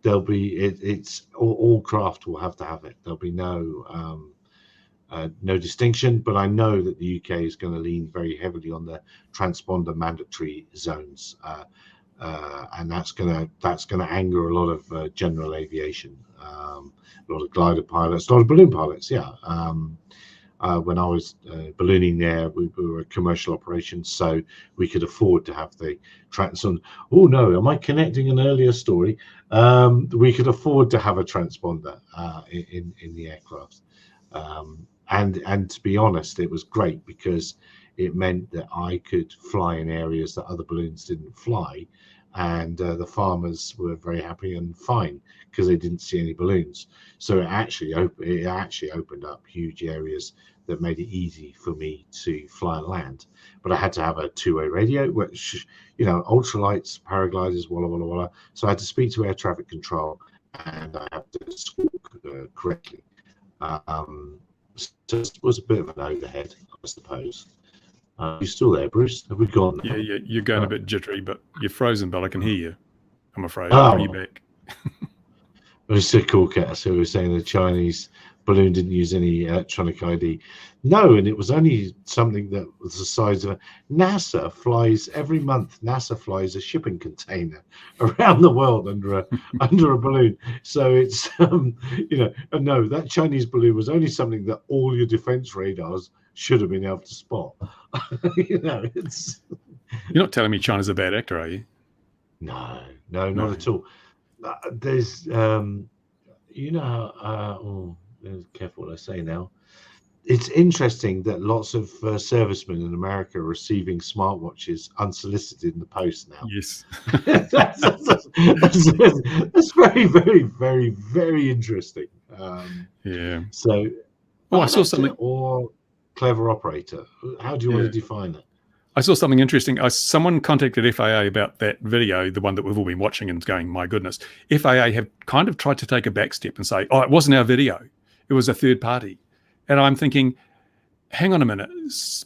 There'll be it's all craft will have to have it. There'll be no distinction, but I know that the UK is going to lean very heavily on the transponder mandatory zones. and that's gonna anger a lot of general aviation, a lot of glider pilots, a lot of balloon pilots. Yeah. When I was ballooning there, we were a commercial operation, so we could afford to have the transponder. Oh no, am I connecting an earlier story? We could afford to have a transponder in the aircraft, and to be honest, it was great because it meant that I could fly in areas that other balloons didn't fly, and the farmers were very happy and fine because they didn't see any balloons. So it actually opened up huge areas that made it easy for me to fly and land. But I had to have a two-way radio, which, ultralights, paragliders, walla walla walla. So I had to speak to air traffic control, and I had to squawk correctly. So it was a bit of an overhead, I suppose. You still there, Bruce? Have we gone now? Yeah, you're going a bit jittery, but you're frozen, but I can hear you. I'm afraid. Oh. Are you back? It was so cool, Kat. So we were saying the Chinese balloon didn't use any electronic ID. No, and it was only something that was the size of NASA flies every month. NASA flies a shipping container around the world under a balloon. So it's no, that Chinese balloon was only something that all your defense radars should have been able to spot. It's. You're not telling me China's a bad actor, are you? No, not at all. There's, careful what I say now. It's interesting that lots of servicemen in America are receiving smartwatches unsolicited in the post now. Yes. that's very, very, very, very interesting. Yeah. So, I saw something. Or clever operator. How do you want to define that? I saw something interesting. Someone contacted FAA about that video, the one that we've all been watching, and going, my goodness. FAA have kind of tried to take a back step and say, oh, it wasn't our video. It was a third party. And I'm thinking, hang on a minute,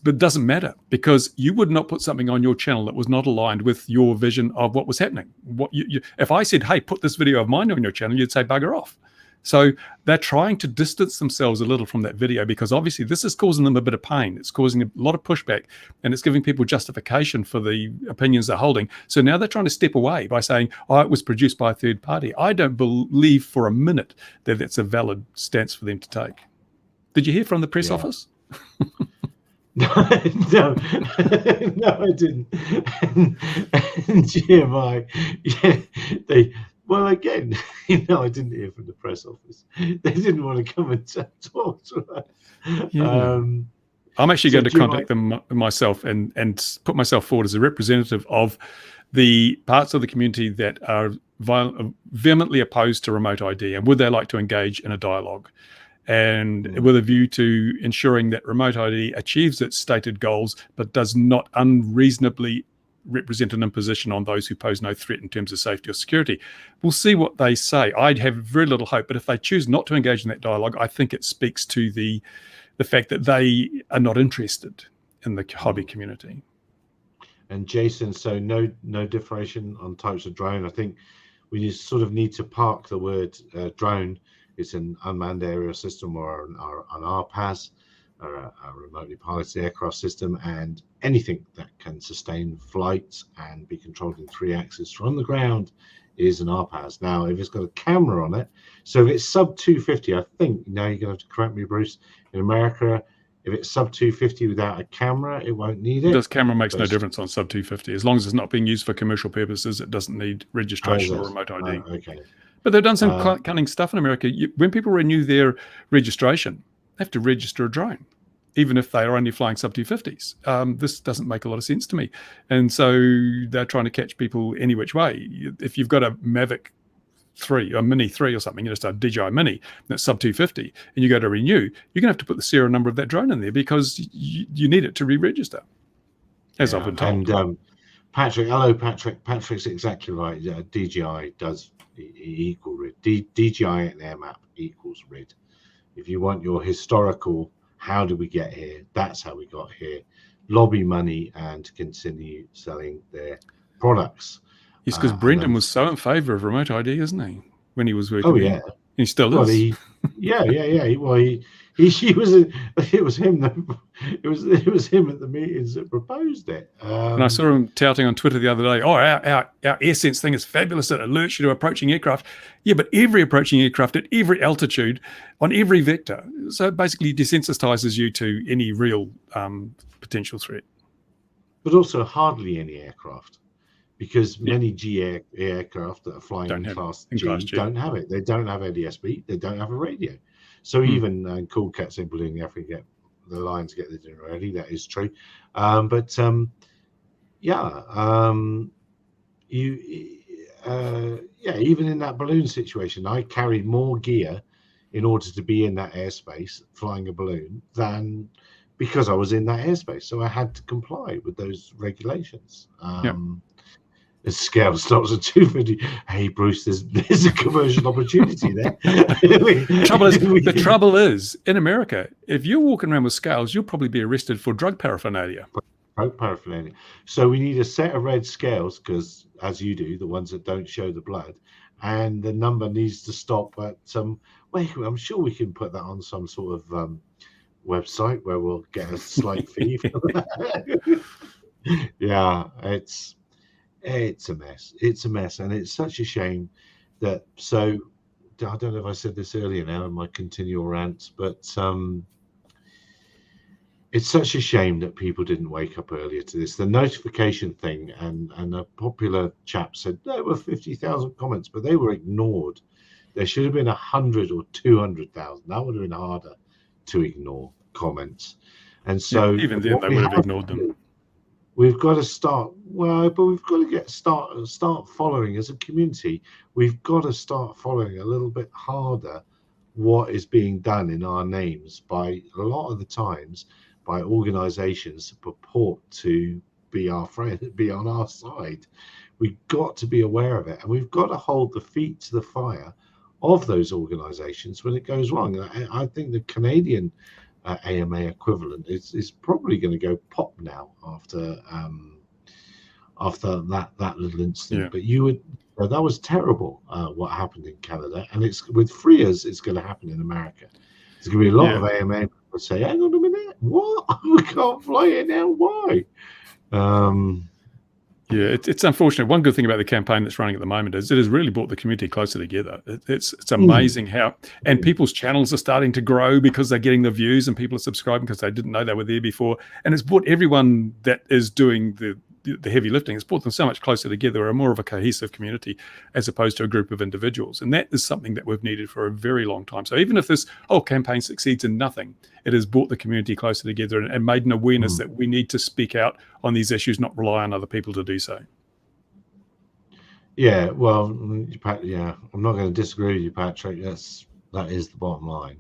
but it doesn't matter, because you would not put something on your channel that was not aligned with your vision of what was happening. If I said, hey, put this video of mine on your channel, you'd say bugger off. So they're trying to distance themselves a little from that video, because obviously this is causing them a bit of pain. It's causing a lot of pushback, and it's giving people justification for the opinions they're holding. So now they're trying to step away by saying, oh, it was produced by a third party. I don't believe for a minute that that's a valid stance for them to take. Did you hear from the press office? No, I didn't. And GMI, well, again, I didn't hear from the press office. They didn't want to come and talk to us. Yeah. I'm actually going to contact them myself and put myself forward as a representative of the parts of the community that are vehemently opposed to remote ID, and would they like to engage in a dialogue, and with a view to ensuring that remote ID achieves its stated goals, but does not unreasonably represent an imposition on those who pose no threat in terms of safety or security. We'll see what they say. I'd have very little hope, but if they choose not to engage in that dialogue, I think it speaks to the fact that they are not interested in the hobby community. And Jason, so no differentiation on types of drone. I think we sort of need to park the word drone. It's an unmanned aerial system, or an RPAS, or a remotely piloted aircraft system, and anything that can sustain flight and be controlled in 3 axes from the ground is an RPAS. Now, if it's got a camera on it, so if it's sub 250, I think, now you're going to have to correct me, Bruce, in America, if it's sub 250 without a camera, it won't need it. This camera makes no difference on sub 250. As long as it's not being used for commercial purposes, it doesn't need registration or remote ID. Okay. But they've done some cunning stuff in America. When people renew their registration, they have to register a drone, even if they are only flying sub 250s. This doesn't make a lot of sense to me. And so they're trying to catch people any which way. If you've got a Mavic 3, a Mini 3 or something, just a DJI Mini that's sub 250, and you go to renew, you're going to have to put the serial number of that drone in there, because you need it to re-register, as I've been told. And Patrick, hello, Patrick. Patrick's exactly right. DJI does equal RID. DJI and AirMap equals RID. If you want your historical, how did we get here? That's how we got here. Lobby money and continue selling their products. Yes, because Brendan was so in favour of remote ID, isn't he? When he was working. Oh yeah, he still is. Well, She was. It was him. It was him at the meetings that proposed it. And I saw him touting on Twitter the other day, oh, our AirSense thing is fabulous. It alerts you to approaching aircraft. Yeah, but every approaching aircraft at every altitude on every vector. So it basically desensitizes you to any real potential threat. But also hardly any aircraft, because many aircraft that are flying in Class G don't have it. They don't have ADS-B. They don't have a radio. So even cool cats in balloon, you have to get the Lions get the dinner ready. That is true. Even in that balloon situation, I carried more gear in order to be in that airspace flying a balloon than because I was in that airspace. So I had to comply with those regulations. The scale stops at 250. Hey, Bruce, there's a commercial opportunity there. The trouble is, in America, if you're walking around with scales, you'll probably be arrested for drug paraphernalia. So we need a set of red scales, because as you do, the ones that don't show the blood, and the number needs to stop at some. I'm sure we can put that on some sort of website where we'll get a slight fee for that. Yeah, it's a mess. It's a mess, and it's such a shame that. So I don't know if I said this earlier now in my continual rants, but it's such a shame that people didn't wake up earlier to this. The notification thing, and a popular chap said there were 50,000 comments, but they were ignored. There should have been 100 or 200,000. That would have been harder to ignore comments. And so even then they would have ignored them. We've got to start. But we've got to start following as a community. We've got to start following a little bit harder what is being done in our names by a lot of the times by organisations that purport to be our friend, be on our side. We've got to be aware of it, and we've got to hold the feet to the fire of those organisations when it goes wrong. I think the Canadian AMA equivalent is probably going to go pop now after that little incident. But that was terrible what happened in Canada, and it's with FRIAs it's going to happen in America. There's going to be a lot of AMA people say, hang on a minute, what? We can't fly it now, why? It's unfortunate. One good thing about the campaign that's running at the moment is it has really brought the community closer together. It's amazing how, and people's channels are starting to grow because they're getting the views, and people are subscribing because they didn't know they were there before. And it's brought everyone that is doing the heavy lifting, it's brought them so much closer together, or more of a cohesive community as opposed to a group of individuals. And that is something that we've needed for a very long time. So even if this whole campaign succeeds in nothing, it has brought the community closer together and made an awareness that we need to speak out on these issues, not rely on other people to do so. Yeah, well, I'm not going to disagree with you, Patrick. That is the bottom line.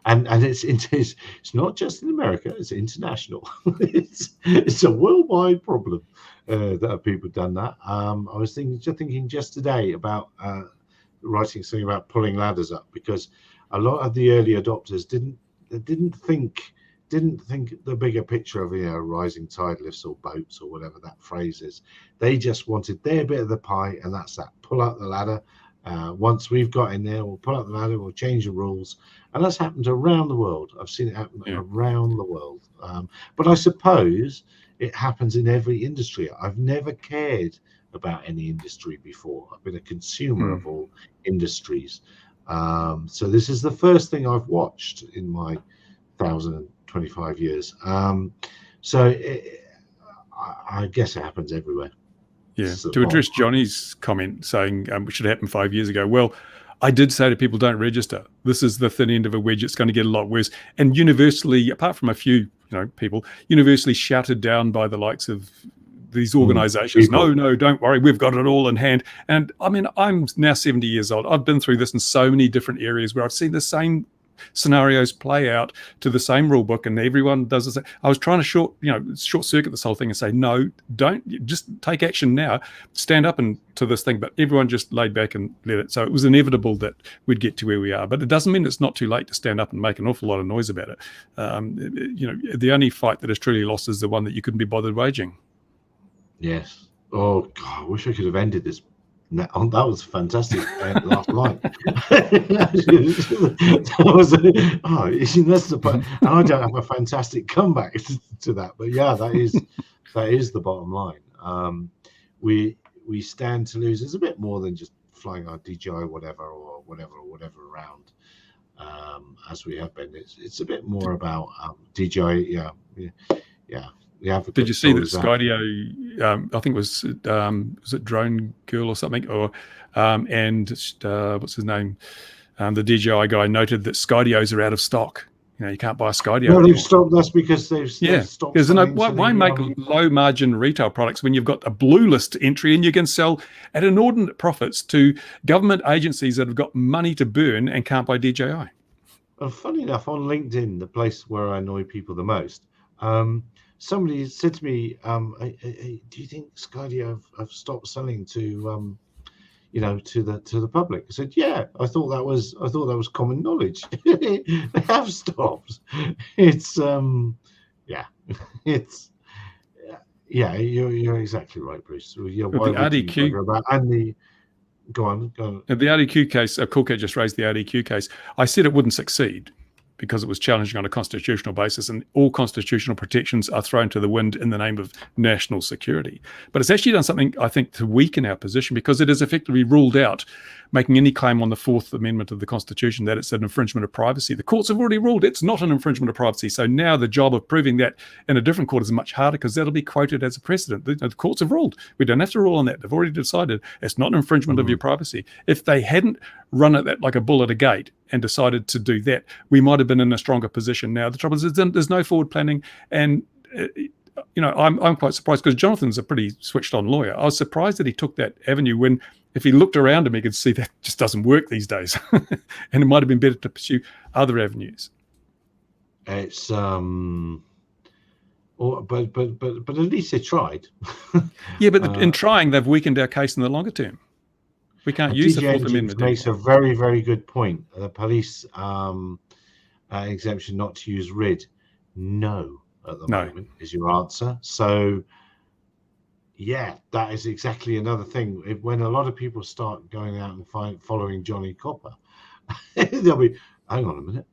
And it's not just in America; it's international. it's a worldwide problem that people have done that. I was thinking just today about writing something about pulling ladders up, because a lot of the early adopters didn't think the bigger picture of rising tide lifts all boats, or whatever that phrase is. They just wanted their bit of the pie, and that's that. Pull up the ladder. Once we've got in there, we'll pull up the ladder, we'll change the rules. And that's happened around the world. I've seen it happen around the world. But I suppose it happens in every industry. I've never cared about any industry before. I've been a consumer of all industries. So this is the first thing I've watched in my 1,025 years. So I guess it happens everywhere. Yeah. To address Johnny's comment saying it should happen 5 years ago. Well, I did say to people, don't register. This is the thin end of a wedge. It's going to get a lot worse. And universally, apart from a few, people, universally shouted down by the likes of these organizations. No, don't worry. We've got it all in hand. And I mean, I'm now 70 years old. I've been through this in so many different areas where I've seen the same scenarios play out to the same rule book, and everyone does this. I was trying to short circuit this whole thing and say, no, don't, just take action now, stand up to this thing. But everyone just laid back and let it. So it was inevitable that we'd get to where we are. But it doesn't mean it's not too late to stand up and make an awful lot of noise about it. The only fight that is truly lost is the one that you couldn't be bothered waging. Yes. Oh God, I wish I could have ended this That was fantastic last night. That was that's the point, and I don't have a fantastic comeback to that, but yeah, that is the bottom line. We stand to lose. It's a bit more than just flying our DJI whatever around, as we have been. It's a bit more about DJI. Yeah. We have Did you see that Skydio? I think was it Drone Girl or something, or and what's his name? The DJI guy noted that Skydios are out of stock. You can't buy a Skydio. No, they've stopped. That's because they've stopped. Why make low margin retail products when you've got a blue list entry and you can sell at inordinate profits to government agencies that have got money to burn and can't buy DJI? Well, funny enough, on LinkedIn, the place where I annoy people the most, somebody said to me, "Do you think Skydio have stopped selling to to the public?" I said, "Yeah, I thought that was common knowledge. They have stopped." It's you're exactly right, Bruce. Yeah, why the RDQ go on. The RDQ case, Coolcat just raised the RDQ case. I said it wouldn't succeed because it was challenging on a constitutional basis, and all constitutional protections are thrown to the wind in the name of national security. But it's actually done something, I think, to weaken our position, because it has effectively ruled out making any claim on the Fourth Amendment of the Constitution that it's an infringement of privacy. The courts have already ruled it's not an infringement of privacy. So now the job of proving that in a different court is much harder, because that'll be quoted as a precedent. The courts have ruled. We don't have to rule on that. They've already decided it's not an infringement of your privacy. If they hadn't run at that like a bull at a gate and decided to do that, we might have been in a stronger position. Now, the trouble is there's no forward planning, and I'm quite surprised, because Jonathan's a pretty switched on lawyer. I was surprised that he took that avenue when, if he looked around him, he could see that just doesn't work these days. And it might have been better to pursue other avenues. It's but at least they tried. Yeah, but in trying, they've weakened our case in the longer term. We can't use the Fourth Amendment. Makes a very, very good point. The police exemption not to use RID, no, at the moment is your answer. So, yeah, that is exactly another thing. When a lot of people start going out and following Johnny Copper, they'll be, hang on a minute.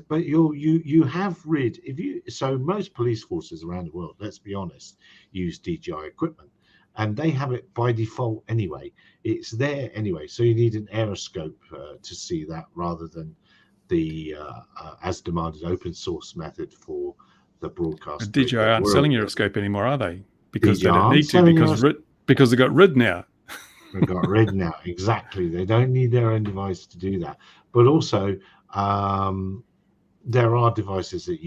But you have RID. So most police forces around the world, let's be honest, use DJI equipment. And they have it by default anyway. It's there anyway. So you need an aeroscope to see that, rather than the as demanded open source method for the broadcast. DJI aren't selling aeroscope anymore, are they? Because they don't need to, because they got RID now. They've got RID now, exactly. They don't need their own device to do that. But also, there are devices that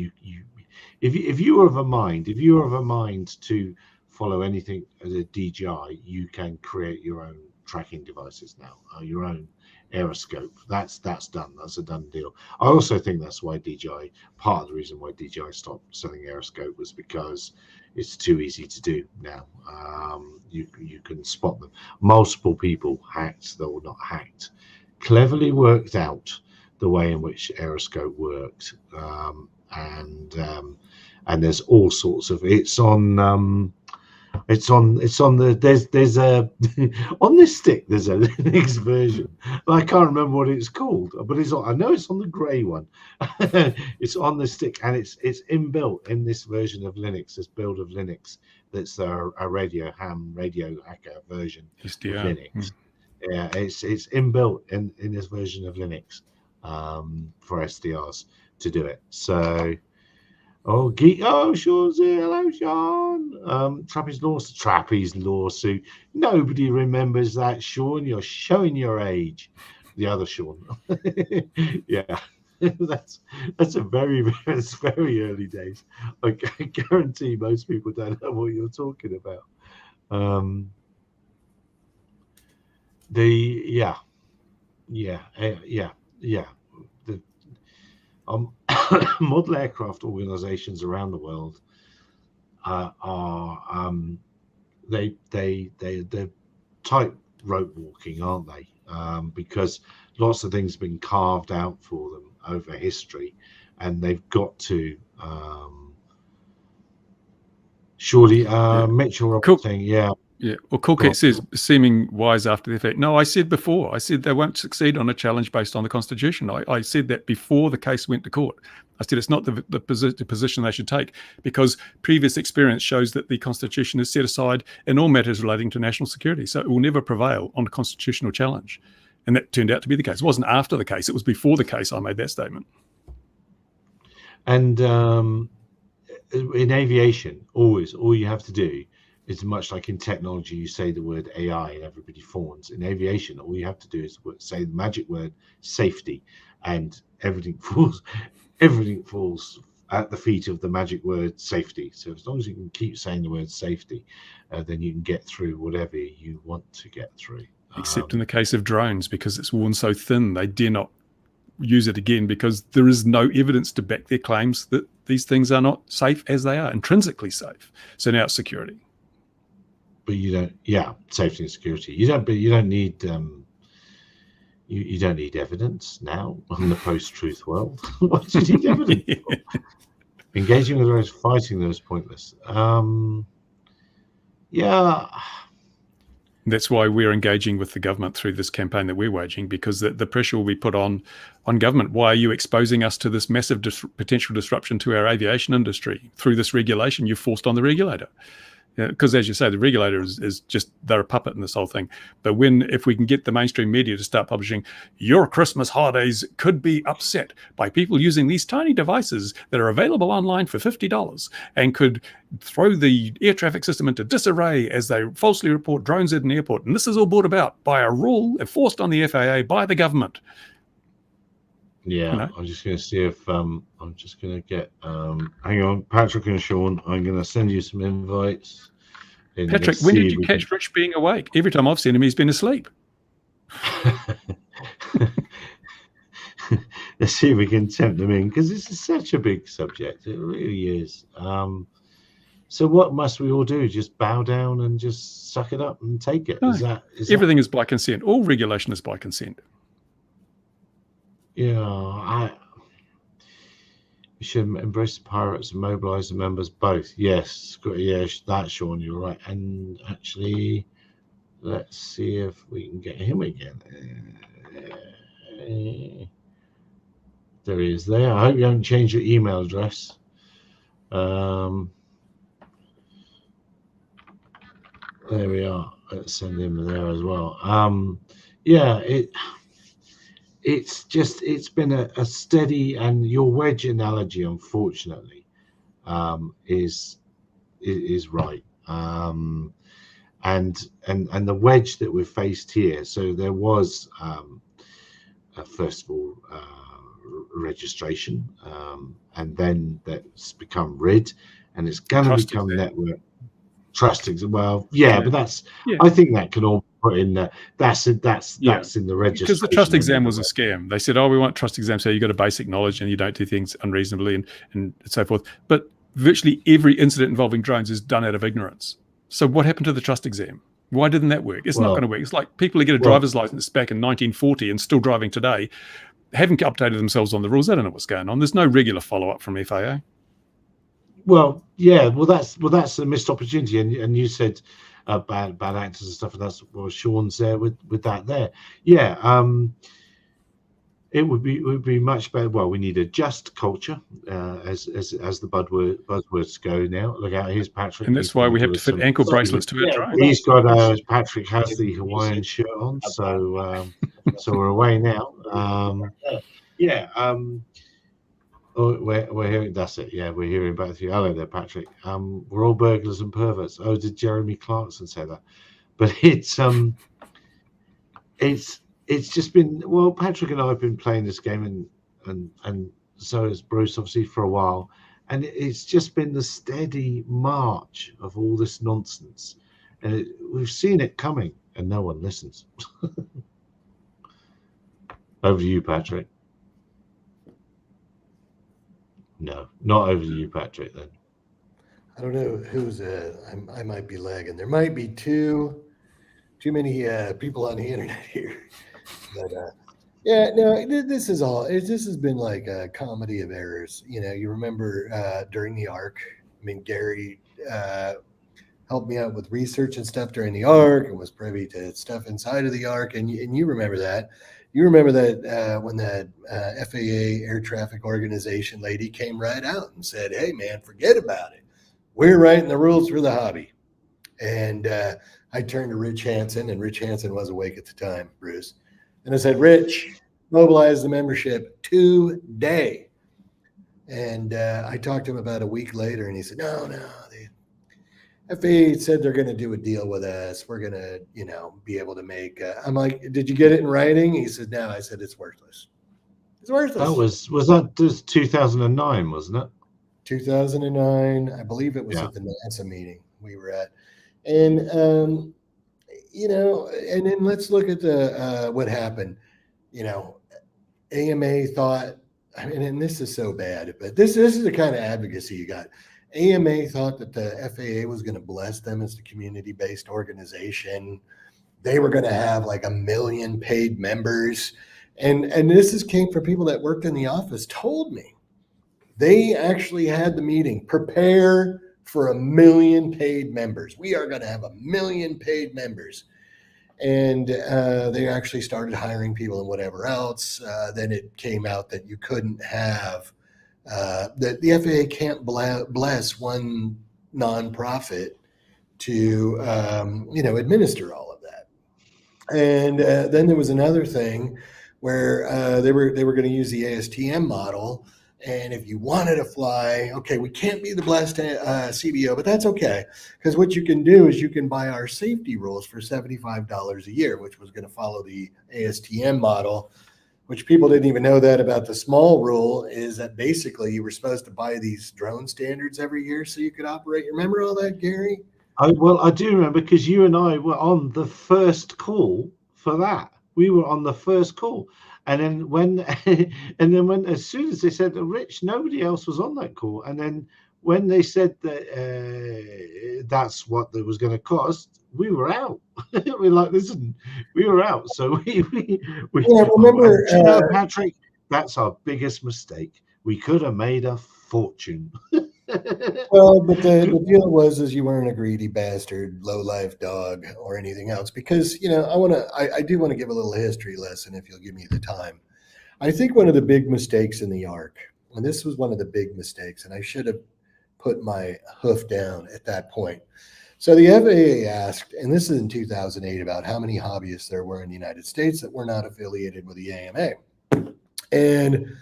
if you are of a mind to follow anything as a DJI, you can create your own tracking devices now, your own aeroscope. That's done. That's a done deal. I also think that's why part of the reason why DJI stopped selling aeroscope was because it's too easy to do now. You can spot them. Multiple people hacked, though not hacked, cleverly worked out the way in which aeroscope worked, and there's all sorts of it's on this stick. There's a Linux version. I can't remember what it's called, but I know it's on the grey one. It's on the stick, and it's inbuilt in this version of Linux, this build of Linux. That's a radio hacker version of Linux. Yeah, it's inbuilt in this version of Linux for SDRs to do it. So. Sean's here. Hello, Sean. Trappy's lawsuit. Nobody remembers that, Sean. You're showing your age. The other Sean. Yeah, that's very early days. I guarantee most people don't know what you're talking about. Model aircraft organizations around the world they're tightrope walking, aren't they? Because lots of things have been carved out for them over history, and they've got to surely Mitchell saying, Yeah. Well, Colquitt says, seeming wise after the effect, no, I said before, I said they won't succeed on a challenge based on the Constitution. I said that before the case went to court. I said it's not the position they should take, because previous experience shows that the Constitution is set aside in all matters relating to national security. So it will never prevail on a constitutional challenge. And that turned out to be the case. It wasn't after the case. It was before the case I made that statement. And in aviation, always, all you have to do is, much like in technology, you say the word AI and everybody fawns. In aviation, all you have to do is say the magic word safety, and everything falls at the feet of the magic word safety. So as long as you can keep saying the word safety, then you can get through whatever you want to get through. Except in the case of drones, because it's worn so thin, they dare not use it again, because there is no evidence to back their claims that these things are not safe as they are, intrinsically safe. So now it's security. But you don't, safety and security. You don't need you don't need evidence now in the post-truth world. What do you need evidence for? Engaging with those, fighting those, pointless. That's why we're engaging with the government through this campaign that we're waging, because the pressure will be put on government. Why are you exposing us to this massive potential disruption to our aviation industry through this regulation you've forced on the regulator? Because as you say, the regulator is just, they're a puppet in this whole thing. But if we can get the mainstream media to start publishing, your Christmas holidays could be upset by people using these tiny devices that are available online for $50 and could throw the air traffic system into disarray as they falsely report drones at an airport. And this is all brought about by a rule enforced on the FAA by the government. Yeah, I'm just going to see if I'm just going to get hang on, Patrick and Sean, I'm going to send you some invites. Patrick, when did you catch Rich being awake? Every time I've seen him, he's been asleep. Let's see if we can tempt them in, because this is such a big subject. It really is. So what must we all do? Just bow down and just suck it up and take it? No. Everything is by consent. All regulation is by consent. Yeah, we should embrace the pirates and mobilize the members both. Yes, that, Sean, you're right. And actually, let's see if we can get him again. There he is there. I hope you haven't changed your email address. There we are. Let's send him there as well. It's been a steady, and your wedge analogy, unfortunately, is right. And the wedge that we've faced here. So there was first of all registration, and then that's become RID, and it's going to become network trust. Well, but that's I think that can all put in there. That's in the registration, because the trust exam was a scam. They said, we want trust exam, so you got a basic knowledge and you don't do things unreasonably and so forth. But virtually every incident involving drones is done out of ignorance. So what happened to the trust exam? Why didn't that work? It's not going to work. It's like people who get a driver's license back in 1940 and still driving today haven't updated themselves on the rules. They don't know what's going on. There's no regular follow-up from FAA. That's a missed opportunity, and you said bad actors and stuff, and that's what Sean's there with that there. It would be much better. Well, we need a just culture, as the buzzwords go now. Look out, here's Patrick. And that's why we have to fit ankle bracelets to our drone. He's got Patrick has the Hawaiian shirt on, so we're away now. We're hearing. That's it. Yeah, we're hearing both of you. Hello there, Patrick. We're all burglars and perverts. Oh, did Jeremy Clarkson say that? But it's just been, Patrick and I have been playing this game, and so has Bruce, obviously, for a while, and it's just been the steady march of all this nonsense, and we've seen it coming, and no one listens. Over to you, Patrick. No, not over to you, Patrick, then. I don't know who's I might be lagging. There might be too many people on the internet here. But this has been like a comedy of errors. You remember during the ARC, I mean, Gary helped me out with research and stuff during the arc, and was privy to stuff inside of the arc. And you remember that. You remember that when that FAA air traffic organization lady came right out and said, "Hey, man, forget about it. We're writing the rules for the hobby." And I turned to Rich Hansen, and Rich Hansen was awake at the time, Bruce. And I said, "Rich, mobilize the membership today." And I talked to him about a week later, and he said, "No, the FAA said they're going to do a deal with us. We're going to, be able to make." I'm like, "Did you get it in writing?" He said, "No." I said, "It's worthless. It's worthless." Was that just 2009, wasn't it? 2009, I believe it was Yeah. at the NASA meeting we were at, and and then let's look at the what happened. AMA thought, and this is so bad, but this is the kind of advocacy you got. AMA thought that the FAA was going to bless them as the community-based organization. They were going to have like 1 million paid members. And this came from people that worked in the office, told me. They actually had the meeting, prepare for 1 million paid members. We are going to have 1 million paid members. And they actually started hiring people and whatever else. Then it came out that you couldn't have, that the FAA can't bless one nonprofit to, administer all of that. And then there was another thing where they were going to use the ASTM model. And if you wanted to fly, okay, we can't be the blessed CBO, but that's okay. Because what you can do is you can buy our safety rules for $75 a year, which was going to follow the ASTM model, which people didn't even know that about the small rule, is that basically you were supposed to buy these drone standards every year so you could operate. Remember all that, Gary? I do remember, because you and I were on the first call for that. We were on the first call. And then when as soon as they said, "Rich," nobody else was on that call. And then when they said that that's what it was going to cost, we were out. We're like, "Listen," we were out. So we remember, Patrick, that's our biggest mistake. We could have made a fortune. Well, but the deal was, is you weren't a greedy bastard, low life dog, or anything else. Because I do want to give a little history lesson if you'll give me the time. I think one of the big mistakes in the arc, and this was one of the big mistakes, and I should have put my hoof down at that point. So the FAA asked, and this is in 2008, about how many hobbyists there were in the United States that were not affiliated with the AMA, and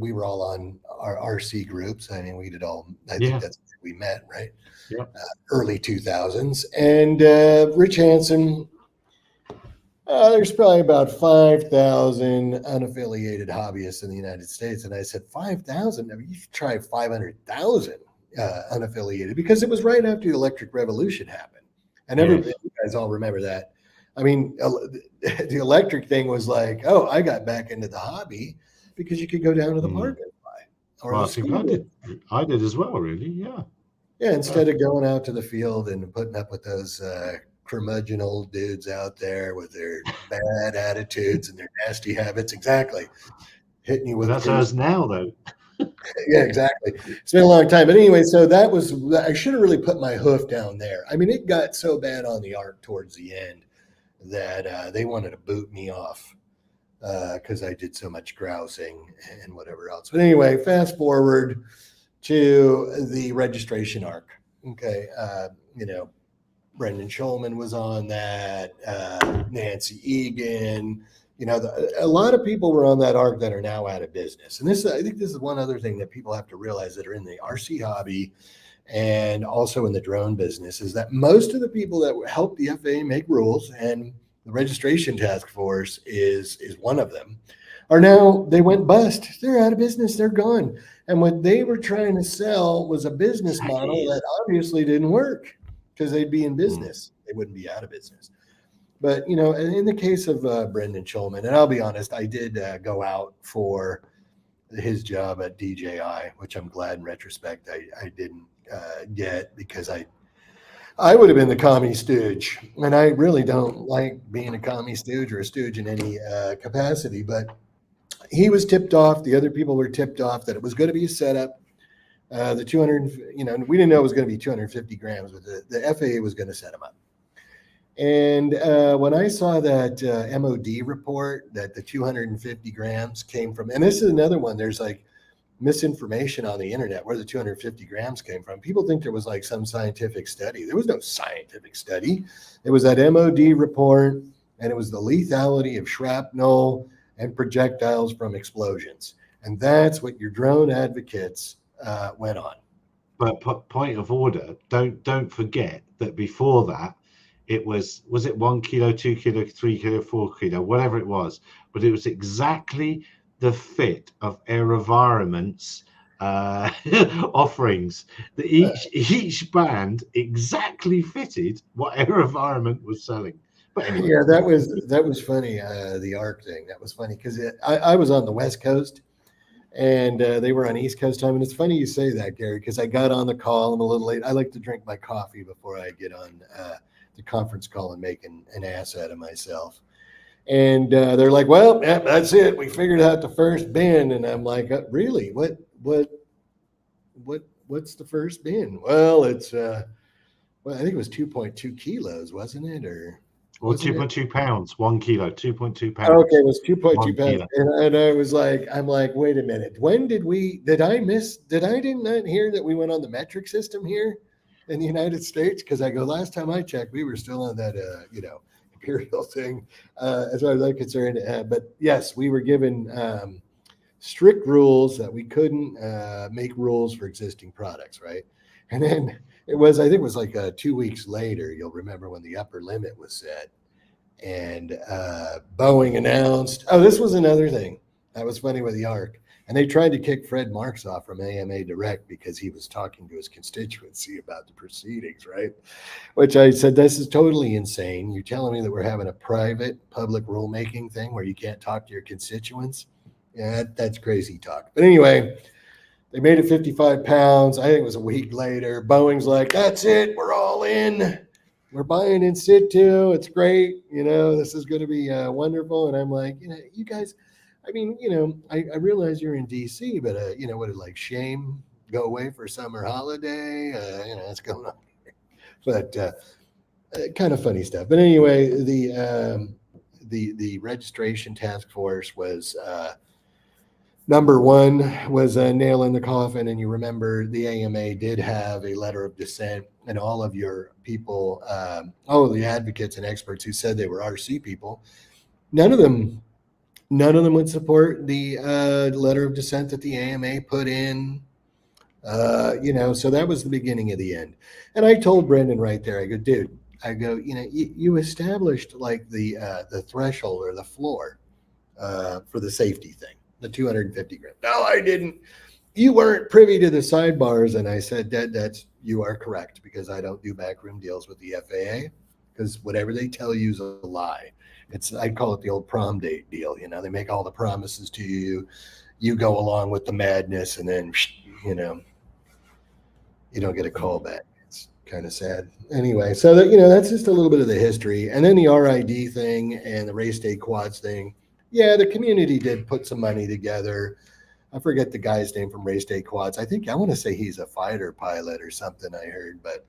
we were all on our RC groups. I mean, we did all, I think that's where we met, right? Yeah. Early 2000s. And Rich Hansen, there's probably about 5,000 unaffiliated hobbyists in the United States. And I said, 5,000? I mean, you should try 500,000 unaffiliated, because it was right after the electric revolution happened. And everybody, you guys all remember that. I mean, the electric thing was like, oh, I got back into the hobby because you could go down to the park and fly. Well, I think I did as well, really. Yeah. Yeah. Instead of going out to the field and putting up with those curmudgeon old dudes out there with their bad attitudes and their nasty habits. Exactly. Hitting you with. That's us now, though. Yeah, exactly. It's been a long time. But anyway, so I should have really put my hoof down there. I mean, it got so bad on the arc towards the end that they wanted to boot me off because I did so much grousing and whatever else. But anyway, fast forward to the registration arc. Okay. Brendan Schulman was on that, Nancy Egan, a lot of people were on that arc that are now out of business. And I think this is one other thing that people have to realize that are in the RC hobby and also in the drone business, is that most of the people that help the FAA make rules, and the registration task force is one of them, are now, they went bust. They're out of business. They're gone. And what they were trying to sell was a business model that obviously didn't work, because they'd be in business. They wouldn't be out of business. But, in the case of Brendan Schulman, and I'll be honest, I did go out for his job at DJI, which I'm glad in retrospect I didn't get, because I would have been the commie stooge. And I really don't like being a commie stooge or a stooge in any capacity. But he was tipped off. The other people were tipped off that it was going to be a setup. The 200, we didn't know it was going to be 250 grams, but the FAA was going to set them up. And when I saw that MOD report that the 250 grams came from, and this is another one, there's like misinformation on the internet where the 250 grams came from. People think there was like some scientific study. There was no scientific study. It was that MOD report, and it was the lethality of shrapnel and projectiles from explosions. And that's what your drone advocates went on. But point of order, don't forget that before that, it was it 1 kilo, 2 kilo, 3 kilo, 4 kilo, whatever it was, but it was exactly the fit of AeroVironment's offerings. Each band exactly fitted what AeroVironment was selling. But anyway. Yeah, that was funny. The ARC thing, that was funny because I was on the West Coast and they were on East Coast time. And it's funny you say that, Gary, because I got on the call. I'm a little late. I like to drink my coffee before I get on the conference call and make an ass out of myself. And they're like, well, yeah, that's it. We figured out the first bin. And I'm like, really? What's the first bin? Well, it's I think it was 2.2 kilos, wasn't it? Or 2.2 pounds, 1 kilo, 2.2 pounds. Okay, it was 2.2 pounds. And I was like, wait a minute. When did I did not hear that we went on the metric system here in the United States? Because I go, last time I checked, we were still on that, imperial thing, as far as I'm concerned. But yes, we were given strict rules that we couldn't make rules for existing products, right? And then I think it was like 2 weeks later, you'll remember when the upper limit was set. And Boeing announced, this was another thing that was funny with the ARC. And they tried to kick Fred Marks off from AMA Direct because he was talking to his constituency about the proceedings, right? Which I said, this is totally insane. You're telling me that we're having a private public rulemaking thing where you can't talk to your constituents? Yeah, that's crazy talk. But anyway, they made it 55 pounds. I think it was a week later. Boeing's like, that's it. We're all in. We're buying in situ. It's great. This is going to be wonderful. And I'm like, you guys, I realize you're in DC, but, what like shame, go away for summer holiday? What's going on here? But kind of funny stuff. But anyway, the registration task force was number one was a nail in the coffin. And you remember the AMA did have a letter of dissent, and all of your people, all of the advocates and experts who said they were RC people, none of them would support the letter of dissent that the AMA put in. So that was the beginning of the end. And I told Brendan right there, I go, dude, you established like the threshold or the floor for the safety thing. The 250 grams. No, I didn't. You weren't privy to the sidebars. And I said, you are correct, because I don't do backroom deals with the FAA, because whatever they tell you is a lie. I call it the old prom date deal. They make all the promises to you. You go along with the madness, and then, you don't get a call back. It's kind of sad. Anyway, so that's just a little bit of the history. And then the RID thing and the race day quads thing. Yeah, the community did put some money together. I forget the guy's name from Race Day Quads. I want to say he's a fighter pilot or something, I heard, but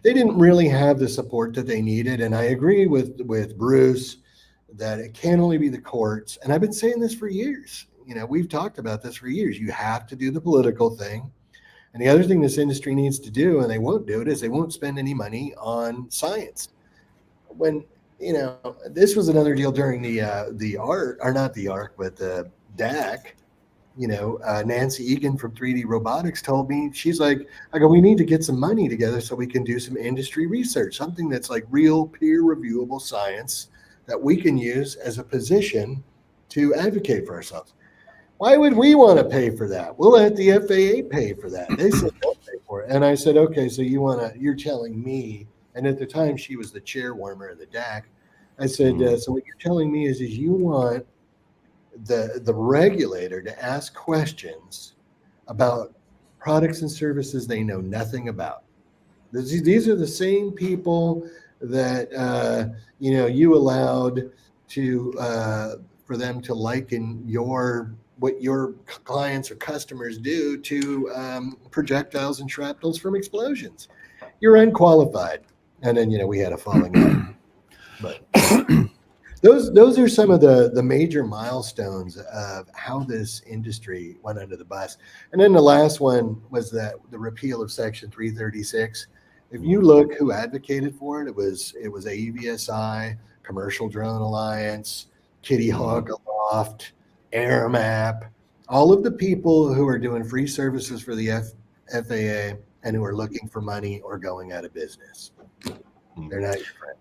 they didn't really have the support that they needed. And I agree with Bruce that it can only be the courts. And I've been saying this for years. We've talked about this for years. You have to do the political thing. And the other thing this industry needs to do, and they won't do it, is they won't spend any money on science. When this was another deal during the ARC, or not the ARC, but the DAC. Nancy Egan from 3D Robotics told me, she's like, I go, we need to get some money together so we can do some industry research, something that's like real peer reviewable science that we can use as a position to advocate for ourselves. Why would we want to pay for that? We'll let the FAA pay for that. They said they'll pay for it. And I said, okay, so you're telling me, and at the time she was the chairwarmer of the DAC. I said, so what you're telling me is you want the regulator to ask questions about products and services they know nothing about. These are the same people that you allowed to for them to liken your what your clients or customers do to projectiles and shrapnels from explosions. You're unqualified. And then, we had a falling out. But those are some of the major milestones of how this industry went under the bus. And then the last one was the repeal of Section 336. If you look who advocated for it, it was AUVSI, Commercial Drone Alliance, Kitty Hawk Aloft, AirMap, all of the people who are doing free services for the FAA and who are looking for money or going out of business. They're not your friend.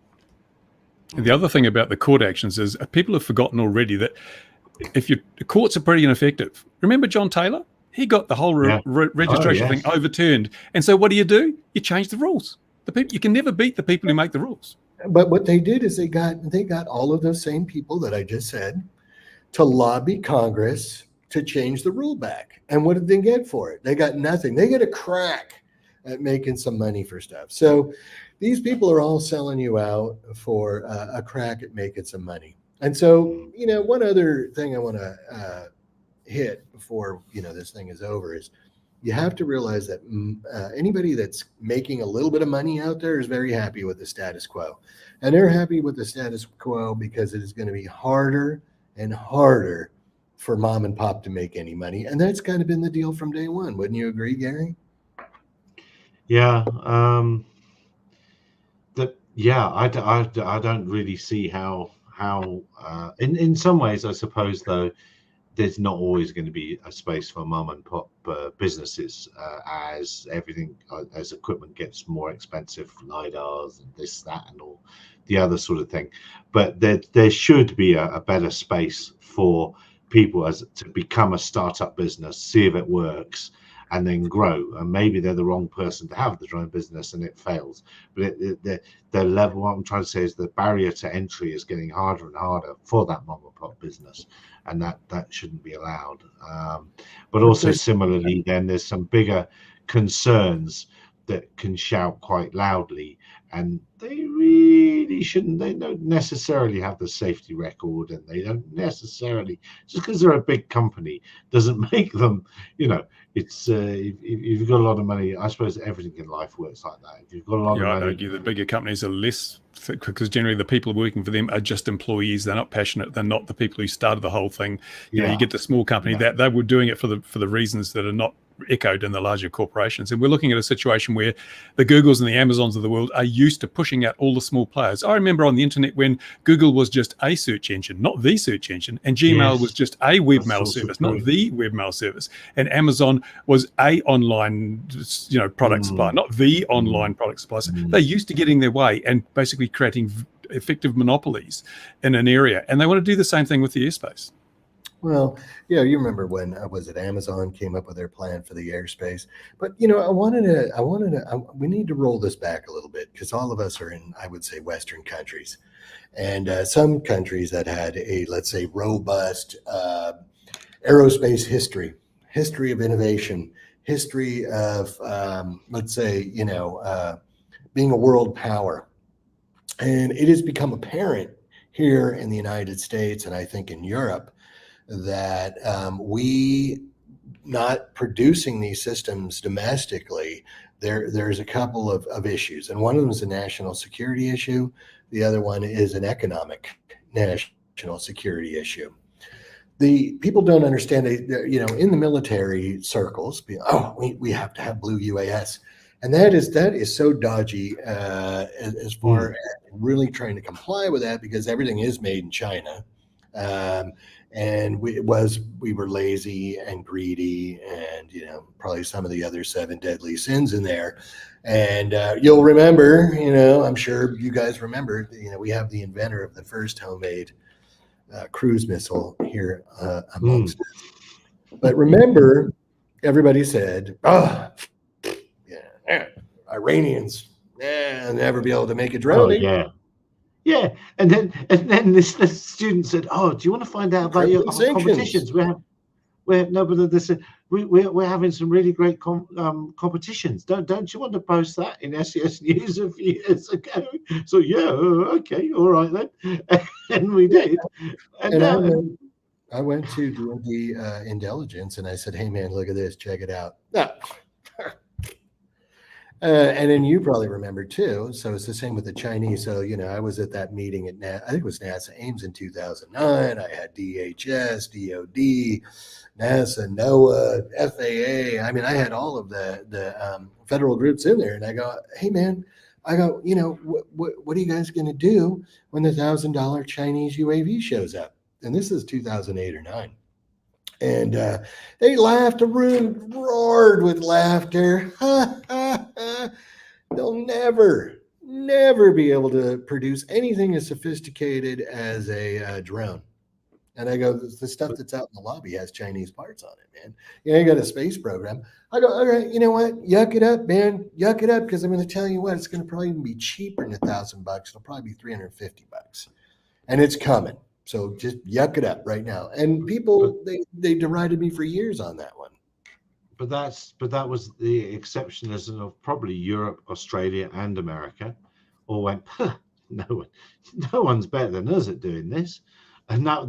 The other thing about the court actions is people have forgotten already that the courts are pretty ineffective. Remember John Taylor? He got the whole registration thing overturned. And so what do? You change the rules. You can never beat the people who make the rules. But what they did is they got all of those same people that I just said to lobby Congress to change the rule back. And what did they get for it? They got nothing. They get a crack at making some money for stuff. So these people are all selling you out for a crack at making some money. And so, one other thing I want to hit before, this thing is over is you have to realize that anybody that's making a little bit of money out there is very happy with the status quo. And they're happy with the status quo because it is going to be harder and harder for mom and pop to make any money. And that's kind of been the deal from day one. Wouldn't you agree, Gary? Yeah. I don't really see how in some ways, I suppose, though, there's not always going to be a space for mom and pop businesses as equipment gets more expensive, LiDARs and this, that, and all the other sort of thing. But there should be a better space for people to become a startup business, see if it works, and then grow. And maybe they're the wrong person to have the drone business and it fails. But the level, what I'm trying to say is the barrier to entry is getting harder and harder for that mom and pop business. And that shouldn't be allowed. But also similarly, then there's some bigger concerns that can shout quite loudly, and they really shouldn't. They don't necessarily have the safety record, and they don't necessarily, just because they're a big company doesn't make them, it's if you've got a lot of money, I suppose everything in life works like that. If you've got a lot of money, I'd argue the bigger companies are less, because generally the people working for them are just employees. They're not passionate. They're not the people who started the whole thing. You get the small company that they were doing it for the reasons that are not echoed in the larger corporations. And we're looking at a situation where the Googles and the Amazons of the world are used to pushing out all the small players. I remember on the internet when Google was just a search engine, not the search engine, and Gmail was just a webmail service, not the webmail service, and Amazon was a online product supplier, not the online product supplier. So they're used to getting their way and basically creating effective monopolies in an area, and they want to do the same thing with the airspace. Well, you remember when Amazon came up with their plan for the airspace? But we need to roll this back a little bit, because all of us are in, I would say, Western countries, and some countries that had a, let's say, robust aerospace history of innovation, history of, let's say, being a world power, and it has become apparent here in the United States, and I think in Europe, that we not producing these systems domestically, there's a couple of issues. And one of them is a national security issue. The other one is an economic national security issue. The people don't understand, in the military circles, we have to have blue UAS. And that is so dodgy as far as really trying to comply with that, because everything is made in China. And we were lazy and greedy, and probably some of the other 7 deadly sins in there. And you'll remember, I'm sure you guys remember, we have the inventor of the first homemade cruise missile here amongst us. But remember, everybody said, Iranians never be able to make a drone. Yeah, and then this student said, "Oh, do you want to find out about your competitions? We're having some really great competitions. Don't you want to post that in SES News a few years ago?" So okay, all right then, and we did. I went to do the intelligence, and I said, "Hey, man, look at this. Check it out." Ah. And then you probably remember too. So it's the same with the Chinese. So, I was at that meeting at I think it was NASA Ames in 2009. I had DHS, DOD, NASA, NOAA, FAA. I mean, I had all of the federal groups in there. And I go, "Hey, man," I go, what are you guys going to do when the $1,000 Chinese UAV shows up? And this is 2008 or 9. And they laughed, the room roared with laughter. They'll never be able to produce anything as sophisticated as a drone. And I go, the stuff that's out in the lobby has Chinese parts on it, man. You got a space program. I go, all right, you know what? Yuck it up, man. Yuck it up, because I'm going to tell you what, it's going to probably even be cheaper than $1,000. It'll probably be $350, and it's coming. So just yuck it up right now. And people, they derided me for years on that one. But that was the exceptionalism of probably Europe, Australia, and America. All went, no one's better than us at doing this, and that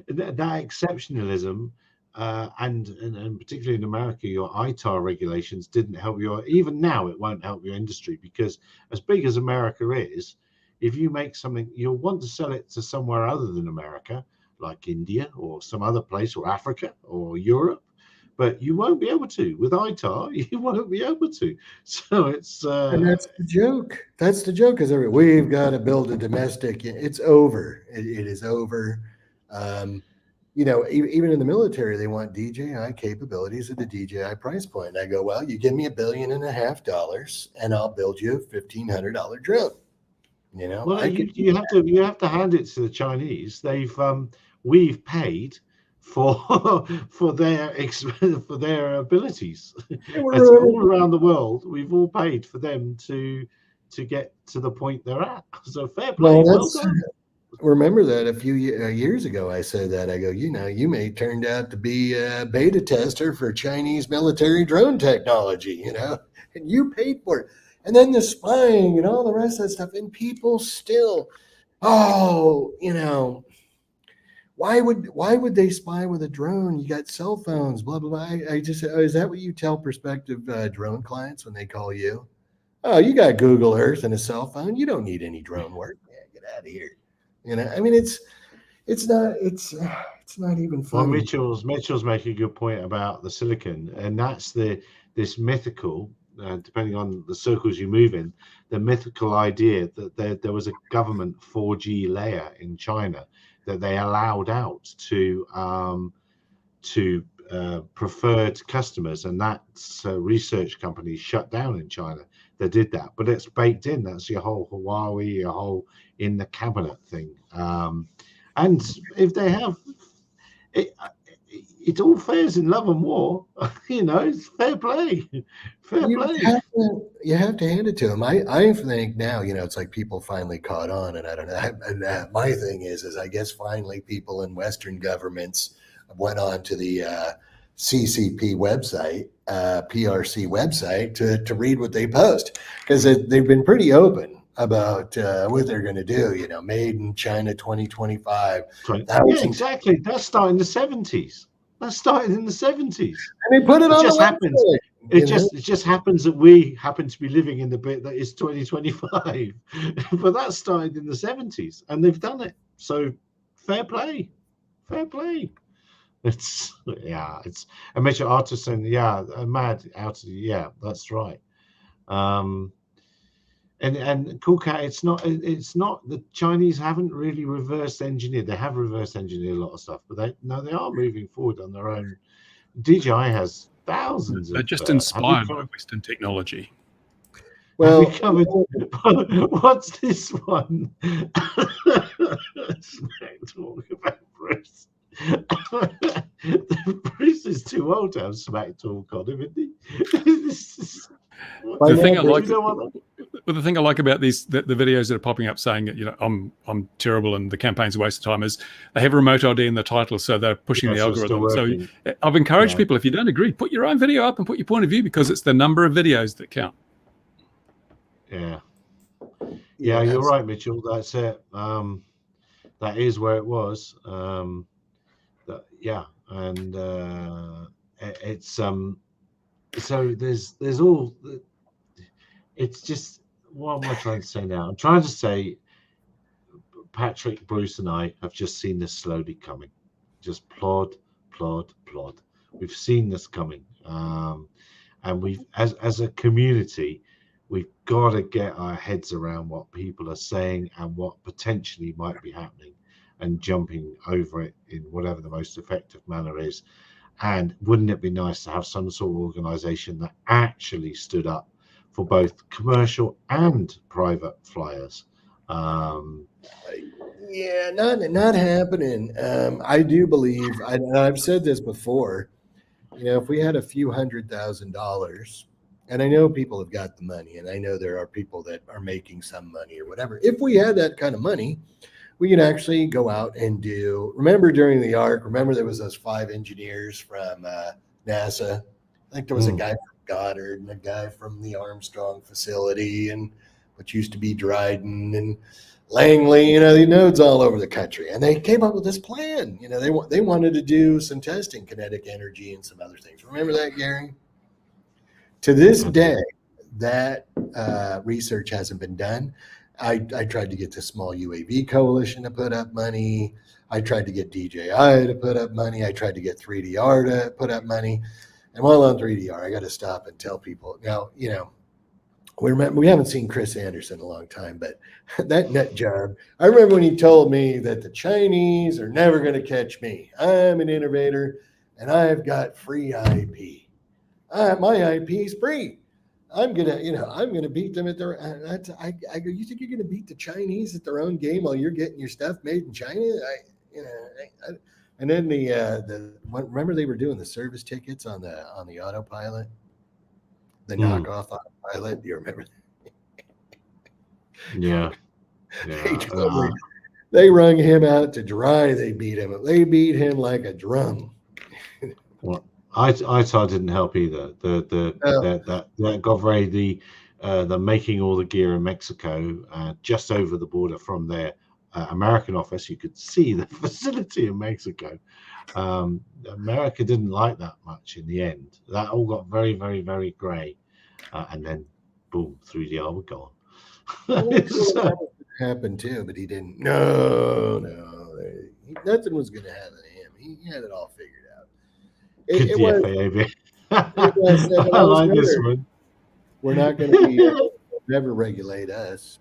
exceptionalism, and particularly in America, your ITAR regulations didn't help you. Even now, it won't help your industry, because as big as America is, if you make something, you'll want to sell it to somewhere other than America, like India or some other place, or Africa or Europe, but you won't be able to with ITAR. You won't be able to. So it's and that's the joke. That's the joke, because we've got to build a domestic. It's over. It is over. Even in the military, they want DJI capabilities at the DJI price point. And I go, well, you give me $1.5 billion, and I'll build you a $1,500 drone. Well, you have to hand it to the Chinese. We've paid for their abilities. As all around the world, we've all paid for them to get to the point they're at. So fair play, well done. Remember that a few years ago, I said that. I go, you may turned out to be a beta tester for Chinese military drone technology, and you paid for it. And then the spying and all the rest of that stuff. And people still, why would they spy with a drone? You got cell phones, blah, blah, blah. Is that what you tell prospective drone clients when they call you? Oh, you got Google Earth and a cell phone. You don't need any drone work. Yeah, get out of here. I mean, it's not even funny. Well, Mitchell's making a good point about the silicon, and that's this mythical, depending on the circles you move in, the mythical idea that there was a government 4G layer in China that they allowed out to preferred customers, and that's research companies shut down in China that did that. But it's baked in. That's your whole Huawei, your whole in the cabinet thing. And if they have it all fares in love and war. It's fair play. You have to hand it to them. I think now, it's like people finally caught on, and I don't know. And my thing is I guess finally people in Western governments went on to the CCP website, PRC website, to read what they post, because they've been pretty open about what they're going to do. Made in China 2025. Yeah, exactly. That started in the 70s. And they put it on just the happens. website, It just happens that we happen to be living in the bit that is 2025. But that started in the 70s, and they've done it. So fair play. It's a major artisan. Yeah, a mad out. Yeah, that's right. And cool cat, it's not the Chinese haven't really reverse engineered. They have reverse engineered a lot of stuff, but they are moving forward on their own. DJI has thousands. They're just inspired by Western technology. Well, what's this one? Talk about Bruce. Bruce is too old to have smack talk on him, isn't he? The thing I like about the videos that are popping up saying that I'm terrible and the campaign's a waste of time is they have remote ID in the title, so they're pushing the algorithm. So I've encouraged people, if you don't agree, put your own video up and put your point of view, because it's the number of videos that count. Yeah, you're right, Mitchell. That's it. that is where it was. Yeah, and it's so there's all. It's just, what am I trying to say now? I'm trying to say Patrick, Bruce, and I have just seen this slowly coming. Just plod, plod, plod. We've seen this coming, and we've, as a community, we've got to get our heads around what people are saying and what potentially might be happening, and jumping over it in whatever the most effective manner is. And wouldn't it be nice to have some sort of organization that actually stood up for both commercial and private flyers? Um, Yeah, not happening. I do believe, and I've said this before. If we had a few $100,000, and I know people have got the money, and I know there are people that are making some money or whatever. If we had that kind of money, we could actually go out and do. Remember during the arc? Remember there was those 5 engineers from NASA. I think there was a guy from Goddard and a guy from the Armstrong facility, and what used to be Dryden and Langley. The nodes all over the country, and they came up with this plan. They wanted to do some testing, kinetic energy, and some other things. Remember that, Gary? To this day, that research hasn't been done. I tried to get the Small UAV Coalition to put up money. I tried to get DJI to put up money. I tried to get 3DR to put up money. And while on 3DR, I got to stop and tell people now, we haven't seen Chris Anderson in a long time, but that nut job, I remember when he told me that the Chinese are never going to catch me. I'm an innovator and I've got free IP. My IP is free. I'm gonna beat them at their. I go. You think you're gonna beat the Chinese at their own game while you're getting your stuff made in China? And then remember they were doing the service tickets on the autopilot, the knockoff autopilot. Do you remember? Yeah. They wrung him out to dry. They beat him. They beat him like a drum. Well, ITAR didn't help either. That got very the making all the gear in Mexico, just over the border from their American office. You could see the facility in Mexico. America didn't like that much in the end. That all got very, very, very grey, and then boom, 3DR were gone. That happened too, but he didn't. No, nothing was going to happen to him. He had it all figured out. It was FAA be. I like this one. We're not going to be never regulate us.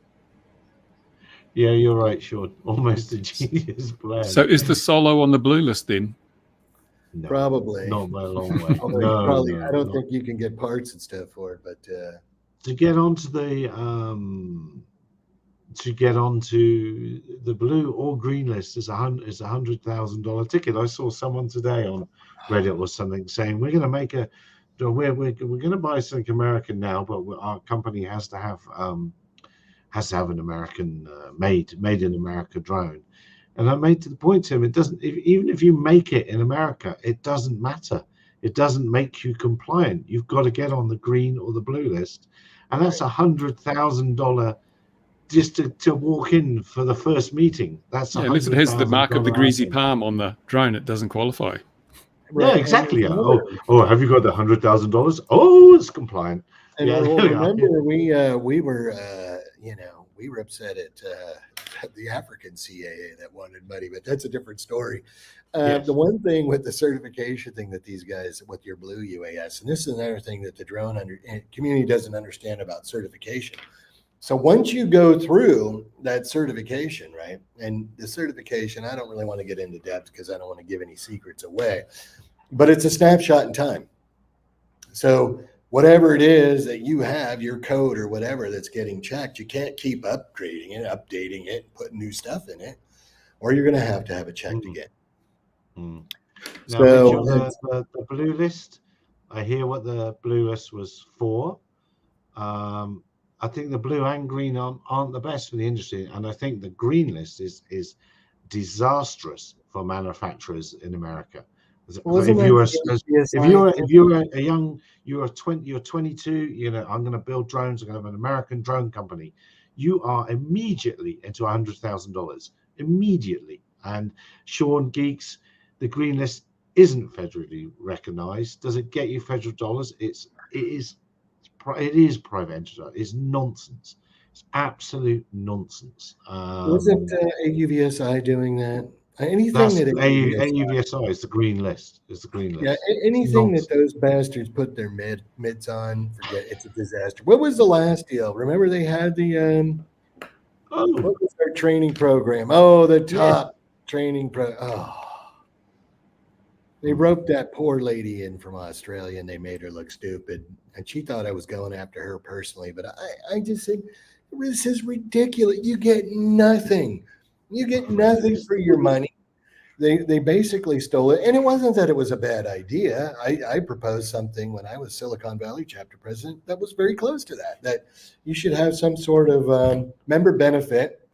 Yeah, you're right, Sean. Almost a genius plan. So is the Solo on the blue list then? No, probably not by a long way. I don't think you can get parts and stuff for it, but to get onto the blue or green list is $100,000 ticket. I saw someone today on Reddit or something saying we're going to make we're going to buy something American now, but our company has to have an American made in America drone. And I made the point to him, it doesn't, even if you make it in America, it doesn't matter. It doesn't make you compliant. You've got to get on the green or the blue list, and that's $100,000 just to walk in for the first meeting. That's unless it has the mark of the greasy palm on the drone, it doesn't qualify. Right. Yeah, exactly. Have you got the $100,000? Oh, it's compliant. And remember, we were we were upset at the African CAA that wanted money, but that's a different story. Yes. The one thing with the certification thing that these guys with your blue UAS, and this is another thing that the drone community doesn't understand about certification. So once you go through that certification, right, and the certification, I don't really want to get into depth because I don't want to give any secrets away, but it's a snapshot in time. So whatever it is that you have, your code or whatever that's getting checked, you can't keep upgrading it, updating it, putting new stuff in it, or you're going to have it checked again. Now, so the blue list, I hear what the blue list was for. I think the blue and green aren't the best for the industry, and I think the green list is disastrous for manufacturers in America. Well, if you're a young, you're 22, I'm going to build drones, I'm going to have an American drone company. You are immediately into $100,000 immediately. And Sean Geeks, the green list isn't federally recognised. Does it get you federal dollars? It is private enterprise. It's nonsense. It's absolute nonsense. Wasn't AUVSI doing that? Anything That's that AUVSI is the green list. Is the green yeah, list. It's anything that nonsense. those bastards put their mids on, forget it's a disaster. What was the last deal? Remember they had the Oh, what was their training program? Oh, the yeah. top training pro. Oh, they roped that poor lady in from Australia and they made her look stupid. And she thought I was going after her personally, but I just said, this is ridiculous. You get nothing. You get nothing for your money. They basically stole it. And it wasn't that it was a bad idea. I proposed something when I was Silicon Valley chapter president that was very close to that you should have some sort of member benefit.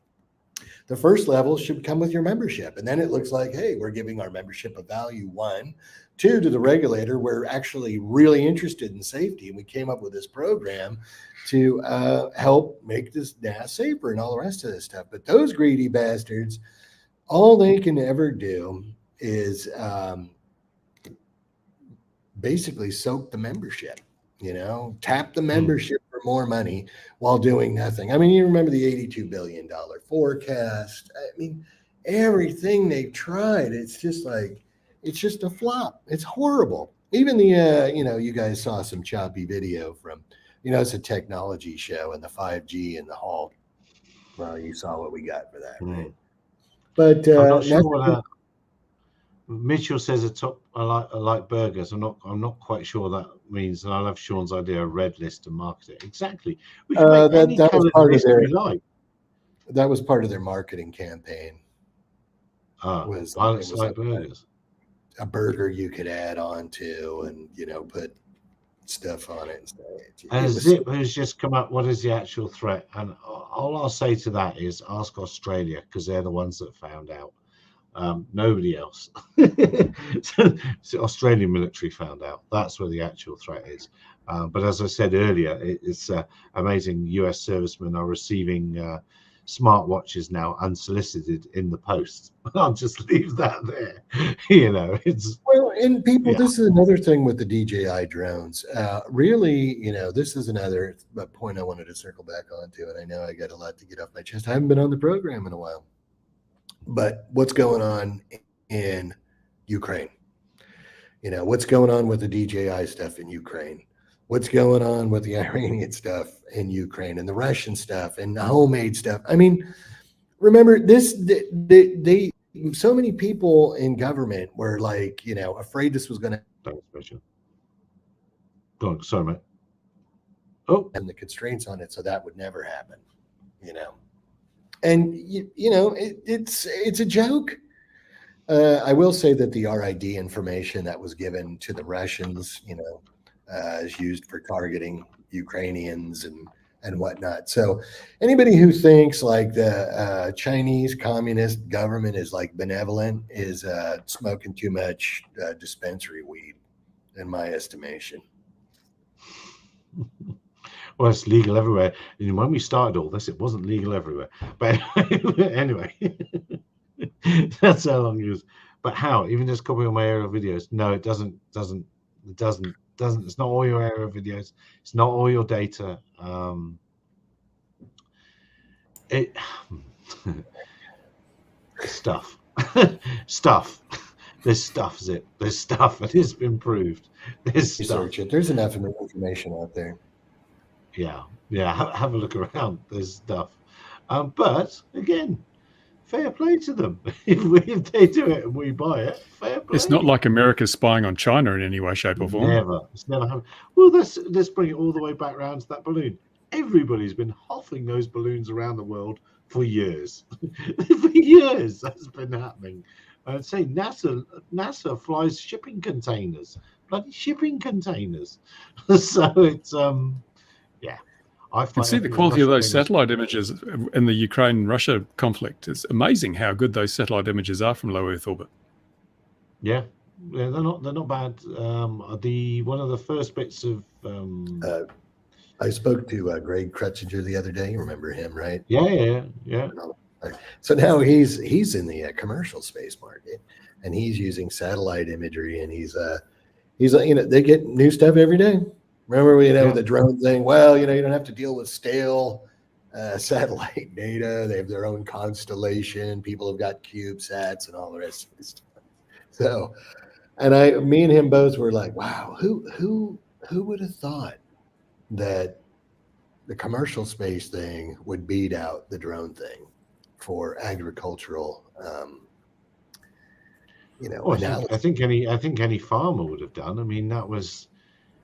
The first level should come with your membership. And then it looks like, hey, we're giving our membership a value, 1. 2, to the regulator, we're actually really interested in safety. And we came up with this program to help make this NAS safer and all the rest of this stuff. But those greedy bastards, all they can ever do is basically soak the membership, tap the membership for more money while doing nothing. I mean, you remember the $82 billion forecast. I mean, everything they've tried, it's just a flop. It's horrible. Even the, you guys saw some choppy video from, it's a technology show and the 5G in the hall. Well, you saw what we got for that, right? But I'm not sure what Mitchell says. I like burgers. I'm not quite sure what that means, and I love Sean's idea of red list and market it. Exactly. We can make any coloured list we like. That was part of their marketing campaign. I like burgers. A burger you could add on to, and put stuff on it. And Zip has just come up. What is the actual threat? And all I'll say to that is ask Australia, because they're the ones that found out. Nobody else. So Australian military found out. That's where the actual threat is. But as I said earlier, it's amazing. US servicemen are receiving smartwatches now unsolicited in the post. I'll just leave that there. It's and people. Yeah. This is another thing with the DJI drones. Really, this is another point I wanted to circle back onto, and I know I got a lot to get off my chest. I haven't been on the program in a while. But what's going on in Ukraine? What's going on with the DJI stuff in Ukraine? What's going on with the Iranian stuff in Ukraine and the Russian stuff and the homemade stuff? I mean, remember this, they so many people in government were like, afraid this was going to. Go on, sorry, mate. Oh, and the constraints on it. So that would never happen, And it's a joke. I will say that the RID information that was given to the Russians, is used for targeting Ukrainians and whatnot. So anybody who thinks like the Chinese communist government is like benevolent is smoking too much dispensary weed, in my estimation. Well, it's legal everywhere. And when we started all this, it wasn't legal everywhere. But anyway, that's how long it was. But how? Even just copying all my aerial videos? No, it doesn't. It's not all your aerial videos. It's not all your data. Stuff. There's stuff, Zip. There's stuff, and it's been proved. There's research it. There's enough information out there. Yeah. Have a look around. There's stuff, but again, fair play to them. If they do it and we buy it, fair play. It's not like America's spying on China in any way, shape, or form. It's never happened. Well, let's bring it all the way back around to that balloon. Everybody's been hoffing those balloons around the world for years. For years, that's been happening. I'd say NASA flies shipping containers, bloody shipping containers. So it's yeah. I can see the quality of those satellite images in the Ukraine-Russia conflict. It's amazing how good those satellite images are from low Earth orbit. Yeah, they're not bad. One of the first bits of I spoke to Greg Crutchinger the other day. You remember him, right? Yeah. So now he's in the commercial space market, and he's using satellite imagery, and he's they get new stuff every day. Remember with the drone thing? Well, you don't have to deal with stale satellite data. They have their own constellation. People have got CubeSats and all the rest of this stuff. So, and me and him both were like, wow, who would have thought that the commercial space thing would beat out the drone thing for agricultural, analysis. I think any farmer would have done. I mean, that was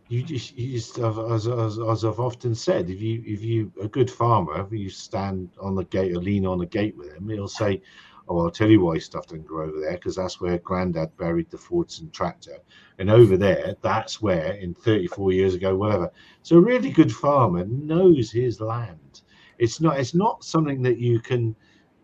you just as I've often said, if you a good farmer, if you stand on the gate or lean on the gate with him, he'll say, "Oh, I'll tell you why stuff didn't grow over there, because that's where Granddad buried the Fordson tractor, and over there, that's where in 34 years ago, whatever." So a really good farmer knows his land. It's not something that you can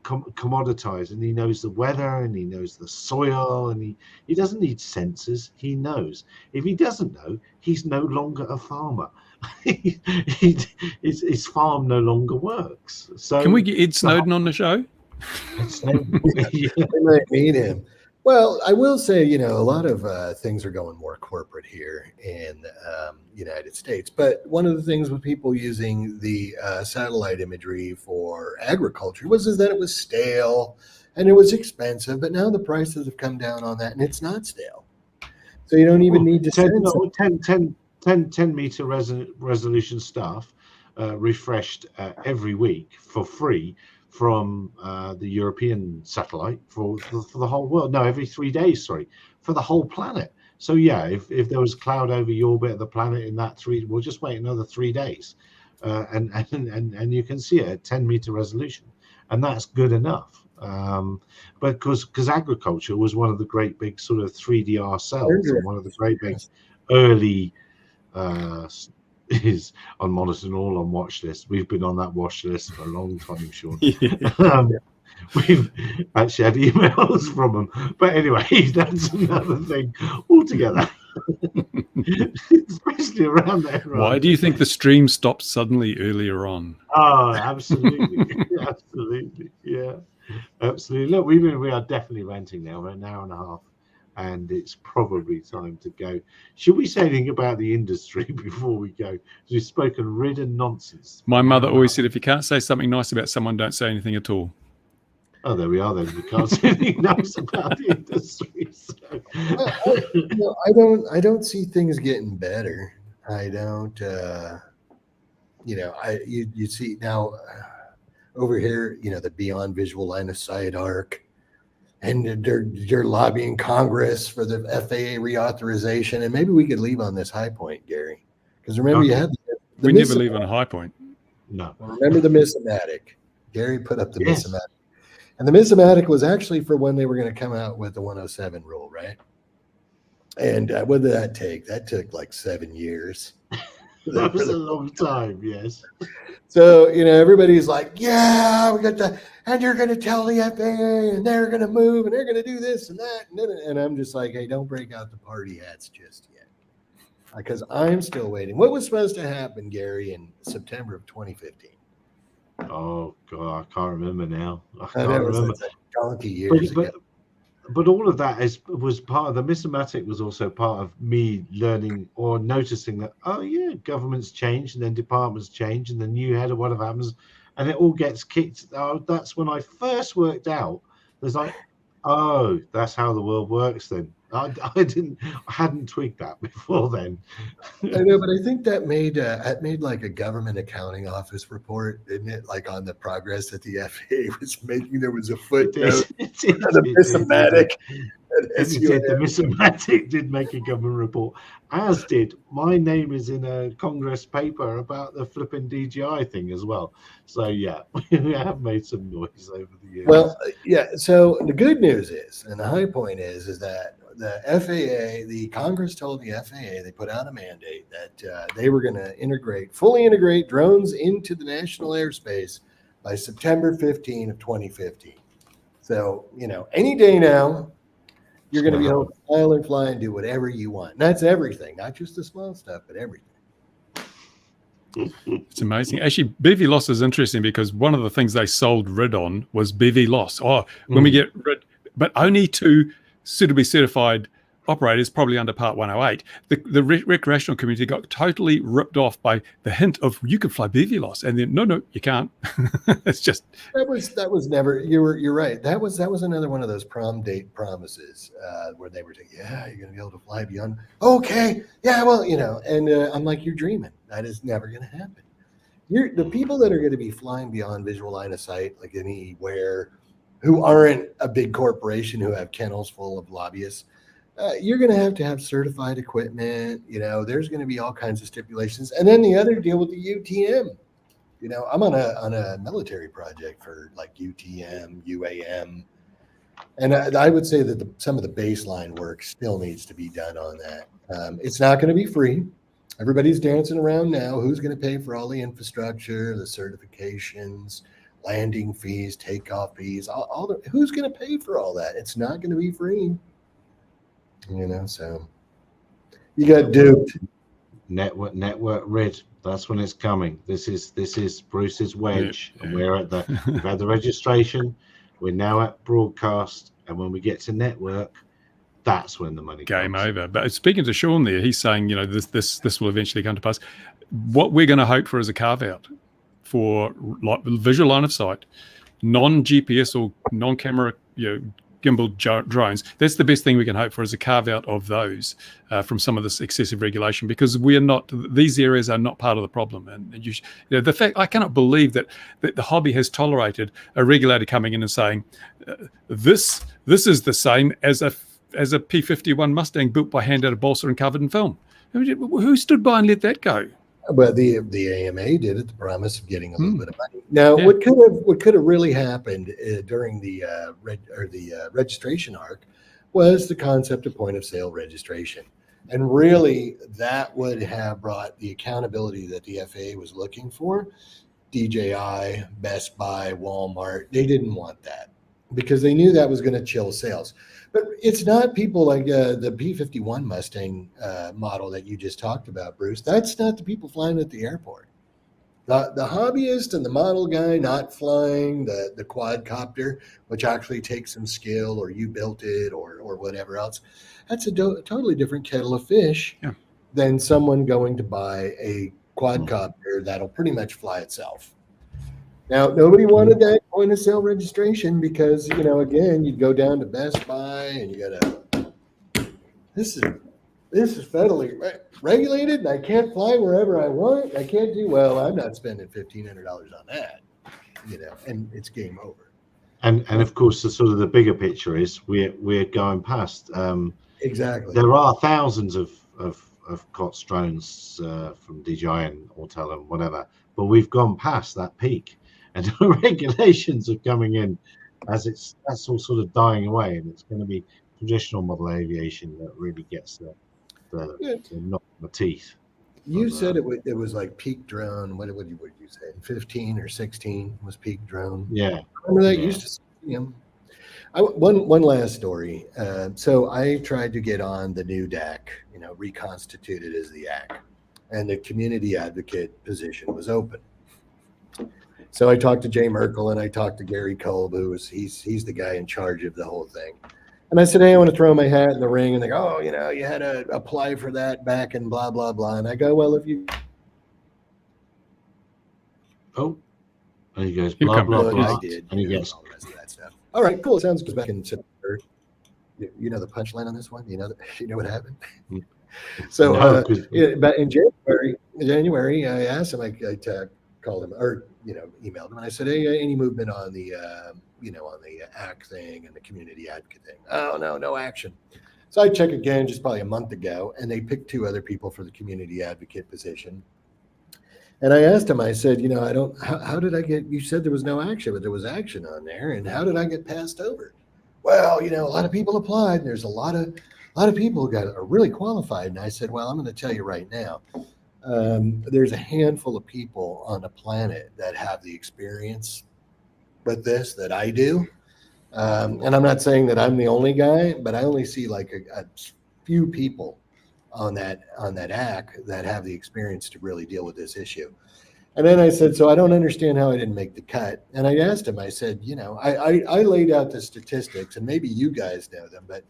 commoditize, and he knows the weather and he knows the soil, and he doesn't need sensors. He knows. If he doesn't know, he's no longer a farmer. His farm no longer works. So can we get Ed Snowden on the show? We might meet him. Well, I will say, a lot of things are going more corporate here in United States. But one of the things with people using the satellite imagery for agriculture is that it was stale and it was expensive. But now the prices have come down on that, and it's not stale. So you don't even need to 10 meter resolution stuff refreshed every week for free from the European satellite for the whole world. No, every 3 days, sorry, for the whole planet. So yeah, if there was cloud over your bit of the planet in that we'll just wait another 3 days, and you can see it at 10 meter resolution, and that's good enough. But because agriculture was one of the great big sort of 3DR cells, and one of the great big early is on monitoring, all on watch list. We've been on that watch list for a long time, Sean. We've actually had emails from them, but anyway, that's another thing altogether. Especially around there. Why do you think the stream stopped suddenly earlier on? Oh, absolutely. Absolutely. Yeah, absolutely. Look, we are definitely renting now. We're an hour and a half, and it's probably time to go. Should we say anything about the industry before we go? We've spoken ridden nonsense. My mother always said, if you can't say something nice about someone, don't say anything at all. Oh, there we are then. We can't say anything nice about the industry. So. I don't see things getting better. I don't, you see now over here, the beyond visual line of sight arc, and they're lobbying Congress for the FAA reauthorization. And maybe we could leave on this high point, Gary, because remember you had we never leave on a high point. No. Remember the Missomatic. Gary put up the Missomatic. And the Missomatic was actually for when they were going to come out with the 107 rule, right? And what did that take? That took like 7 years. That was a long time, yes. So, everybody's like, yeah, we got and you're going to tell the FAA, and they're going to move, and they're going to do this and that. And I'm just like, hey, don't break out the party hats just yet. Because I'm still waiting. What was supposed to happen, Gary, in September of 2015? Oh God, I can't remember now. I can't remember. Donkey years ago. But all of that was part of the Missomatic. Was also part of me learning or noticing that governments change, and then departments change, and the new head of whatever happens, and it all gets kicked. That's when I first worked out. There's like, oh, that's how the world works. Then I hadn't twigged that before then. I know, but I think that made like a government accounting office report, didn't it? Like on the progress that the FAA was making. There was a footnote on the Missomatic. The Missomatic did make a government report, as did my name is in a Congress paper about the flipping DJI thing as well. So yeah, we have made some noise over the years. Well, yeah. So the good news is, and the high point is that the FAA, the Congress told the FAA, they put out a mandate that they were going to fully integrate drones into the national airspace by September 15 of 2015. So, any day now, you're going to be able to file and fly and do whatever you want. And that's everything, not just the small stuff, but everything. It's amazing. Actually, BV loss is interesting because one of the things they sold rid on was BV loss. Oh, when we get rid, but only to suitably certified operators, probably under Part 108. The recreational community got totally ripped off by the hint of you can fly BV loss, and then no, you can't. It's just that was never. You're right. That was another one of those prom date promises where they were saying, yeah, you're gonna be able to fly beyond. Okay, yeah, well, and I'm like, you're dreaming. That is never gonna happen. The people that are going to be flying beyond visual line of sight, like anywhere, who aren't a big corporation who have kennels full of lobbyists, you're going to have certified equipment. There's going to be all kinds of stipulations, and then the other deal with the UTM. I'm on a military project for like UTM, UAM, and I would say that some of the baseline work still needs to be done on that. It's not going to be free. Everybody's dancing around now. Who's going to pay for all the infrastructure, the certifications, landing fees, takeoff fees? Who's going to pay for all that? It's not going to be free. So you got duped. Network red. That's when it's coming. This is Bruce's wedge, and we've had the registration. We're now at broadcast, and when we get to network, that's when the money game comes. over. But speaking to Sean there, he's saying, this will eventually come to pass. What we're going to hope for is a carve out for visual line of sight, non-GPS or non-camera, gimbal drones. That's the best thing we can hope for, is a carve out of those from some of this excessive regulation, because these areas are not part of the problem. And the fact, I cannot believe that the hobby has tolerated a regulator coming in and saying this is the same as a P-51 Mustang built by hand out of balsa and covered in film. Who stood by and let that go? Well, the AMA did it, the promise of getting a little bit of money. Now, what could have really happened during the registration arc was the concept of point of sale registration, and really that would have brought the accountability that the FAA was looking for. DJI, Best Buy, Walmart, they didn't want that because they knew that was going to chill sales. But it's not people like the P-51 Mustang model that you just talked about, Bruce. That's not the people flying at the airport. The hobbyist and the model guy not flying the quadcopter, which actually takes some skill, or you built it, or whatever else. That's a totally different kettle of fish than someone going to buy a quadcopter that'll pretty much fly itself. Now, nobody wanted that point of sale registration because, again, you'd go down to Best Buy and you got this is federally regulated, and I can't fly wherever I want. I can't I'm not spending $1,500 on that, and it's game over. And of course, the bigger picture is we're going past. Exactly. There are thousands of COTS drones from DJI and Autel and whatever, but we've gone past that peak. And the regulations are coming in as that's all sort of dying away, and it's going to be traditional model aviation that really gets the knock in the teeth. You said it was like peak drone. What would you say? 15 or 16 was peak drone. Yeah, remember that used to see them. One last story. So I tried to get on the new DAC, reconstituted as the AC, and the community advocate position was open. So I talked to Jay Merkel and I talked to Gary Kolb, he's the guy in charge of the whole thing. And I said, hey, I want to throw my hat in the ring. And they go, you had to apply for that back and blah, blah, blah. And I go, well, if you. Oh, and he goes, blah, blah, blah. I did. And he gets all the rest of that stuff. All right, cool. Sounds good. Back in September. You know the punchline on this one? You know what happened? So but in January, I asked him, I called him or emailed him, and I said, hey, any movement on the on the ACT thing and the community advocate thing? Oh, no action. So I checked again just probably a month ago, and they picked 2 other people for the community advocate position. And I asked him, I said, how did I get, you said there was no action, but there was action on there, and how did I get passed over? Well, a lot of people applied, and there's a lot of people who are really qualified. And I said, well, I'm going to tell you right now. There's a handful of people on the planet that have the experience with this that I do. And I'm not saying that I'm the only guy, but I only see like a few people on that act that have the experience to really deal with this issue. And then I said, so I don't understand how I didn't make the cut. And I asked him, I said, I laid out the statistics, and maybe you guys know them, but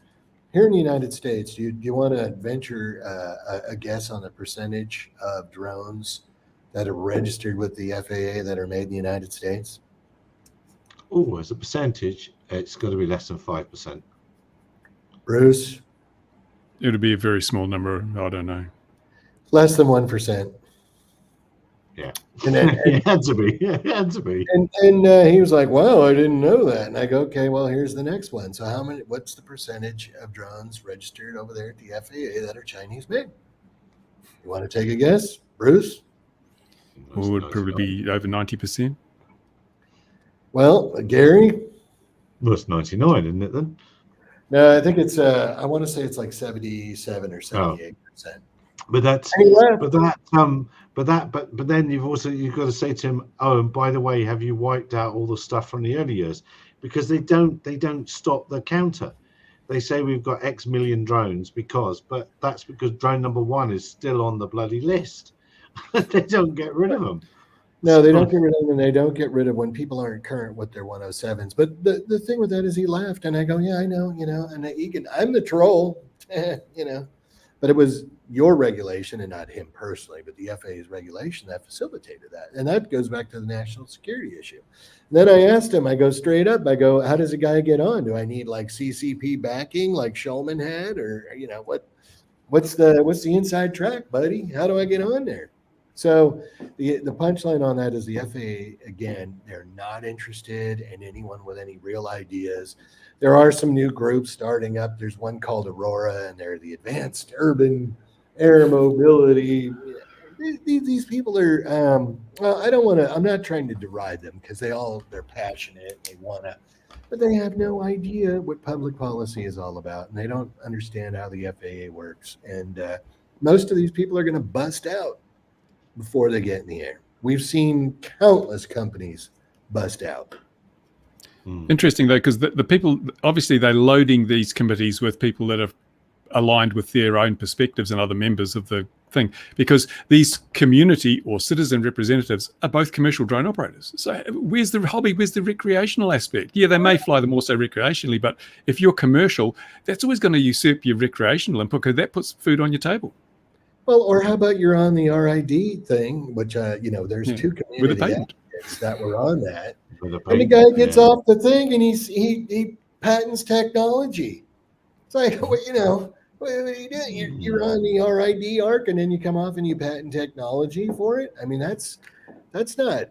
here in the United States, do you want to venture a guess on the percentage of drones that are registered with the FAA that are made in the United States? Oh, as a percentage, it's got to be less than 5%. Bruce? It would be a very small number. I don't know. Less than 1%. Yeah. And then, It had to be. It had to be. And he was like, "Wow, I didn't know that." And I go, "Okay, well, here's the next one. So, what's the percentage of drones registered over there at the FAA that are Chinese made? You want to take a guess, Bruce?" It would probably be over 90%. Well, Gary? Well, it's 99, isn't it then? No, I think it's. I want to say it's like 77 or 78%. But then you've got to say to him, oh, and by the way, have you wiped out all the stuff from the early years? Because they don't stop the counter. They say we've got X million drones but that's because drone number 1 is still on the bloody list. They don't get rid of them. No, they don't get rid of them, and they don't get rid of when people aren't current with their 107s. But the thing with that is he laughed, and I go, yeah, I know, and I'm the troll, but it was your regulation and not him personally, but the FAA's regulation that facilitated that. And that goes back to the national security issue. And then I asked him, I go straight up, I go, how does a guy get on? Do I need like CCP backing like Shulman had, or, what's the inside track, buddy? How do I get on there? So the punchline on that is the FAA, again, they're not interested in anyone with any real ideas. There are some new groups starting up. There's one called Aurora, and they're the Advanced Urban Air Mobility. These people are, well, I'm not trying to deride them because they're passionate. They want to, but they have no idea what public policy is all about. And they don't understand how the FAA works. And most of these people are going to bust out before they get in the air. We've seen countless companies bust out. Interesting, though, because the people, obviously, they're loading these committees with people that are aligned with their own perspectives and other members of the thing, because these community or citizen representatives are both commercial drone operators. So where's the hobby? Where's the recreational aspect? Yeah, they may fly them also recreationally, but if you're commercial, that's always going to usurp your recreational input because that puts food on your table. Well, or how about you're on the RID thing, which, there's two community advocates that were on that. And the guy gets off the thing and he patents technology. It's like, well, what are you doing? You're on the RID arc and then you come off and you patent technology for it. I mean, that's not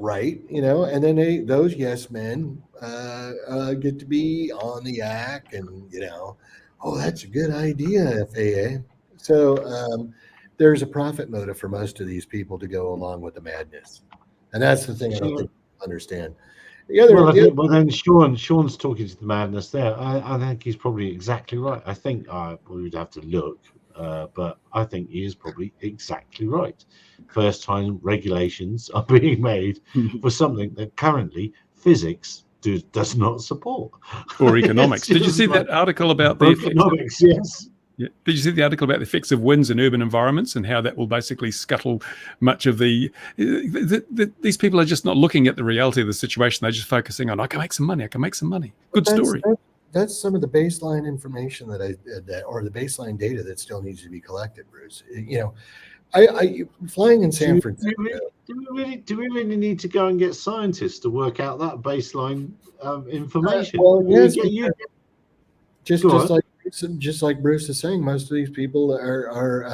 right, and then those yes men get to be on the act and, oh, that's a good idea, FAA. So there's a profit motive for most of these people to go along with the madness. And that's the thing I don't think people understand. Well, then Sean's talking to the madness there. I think he's probably exactly right. I think we would have to look, but I think he is probably exactly right. First time regulations are being made for something that currently physics does not support. Or economics. Did you see that article about the economics? Yes. Yeah. Did you see the article about the effects of winds in urban environments and how that will basically scuttle much of these people are just not looking at the reality of the situation. They're just focusing on, I can make some money. Good story. That's some of the baseline information or the baseline data that still needs to be collected, Bruce. I flying in San Francisco. Do we really need to go and get scientists to work out that baseline information? Well, yes, just like Bruce is saying, most of these people are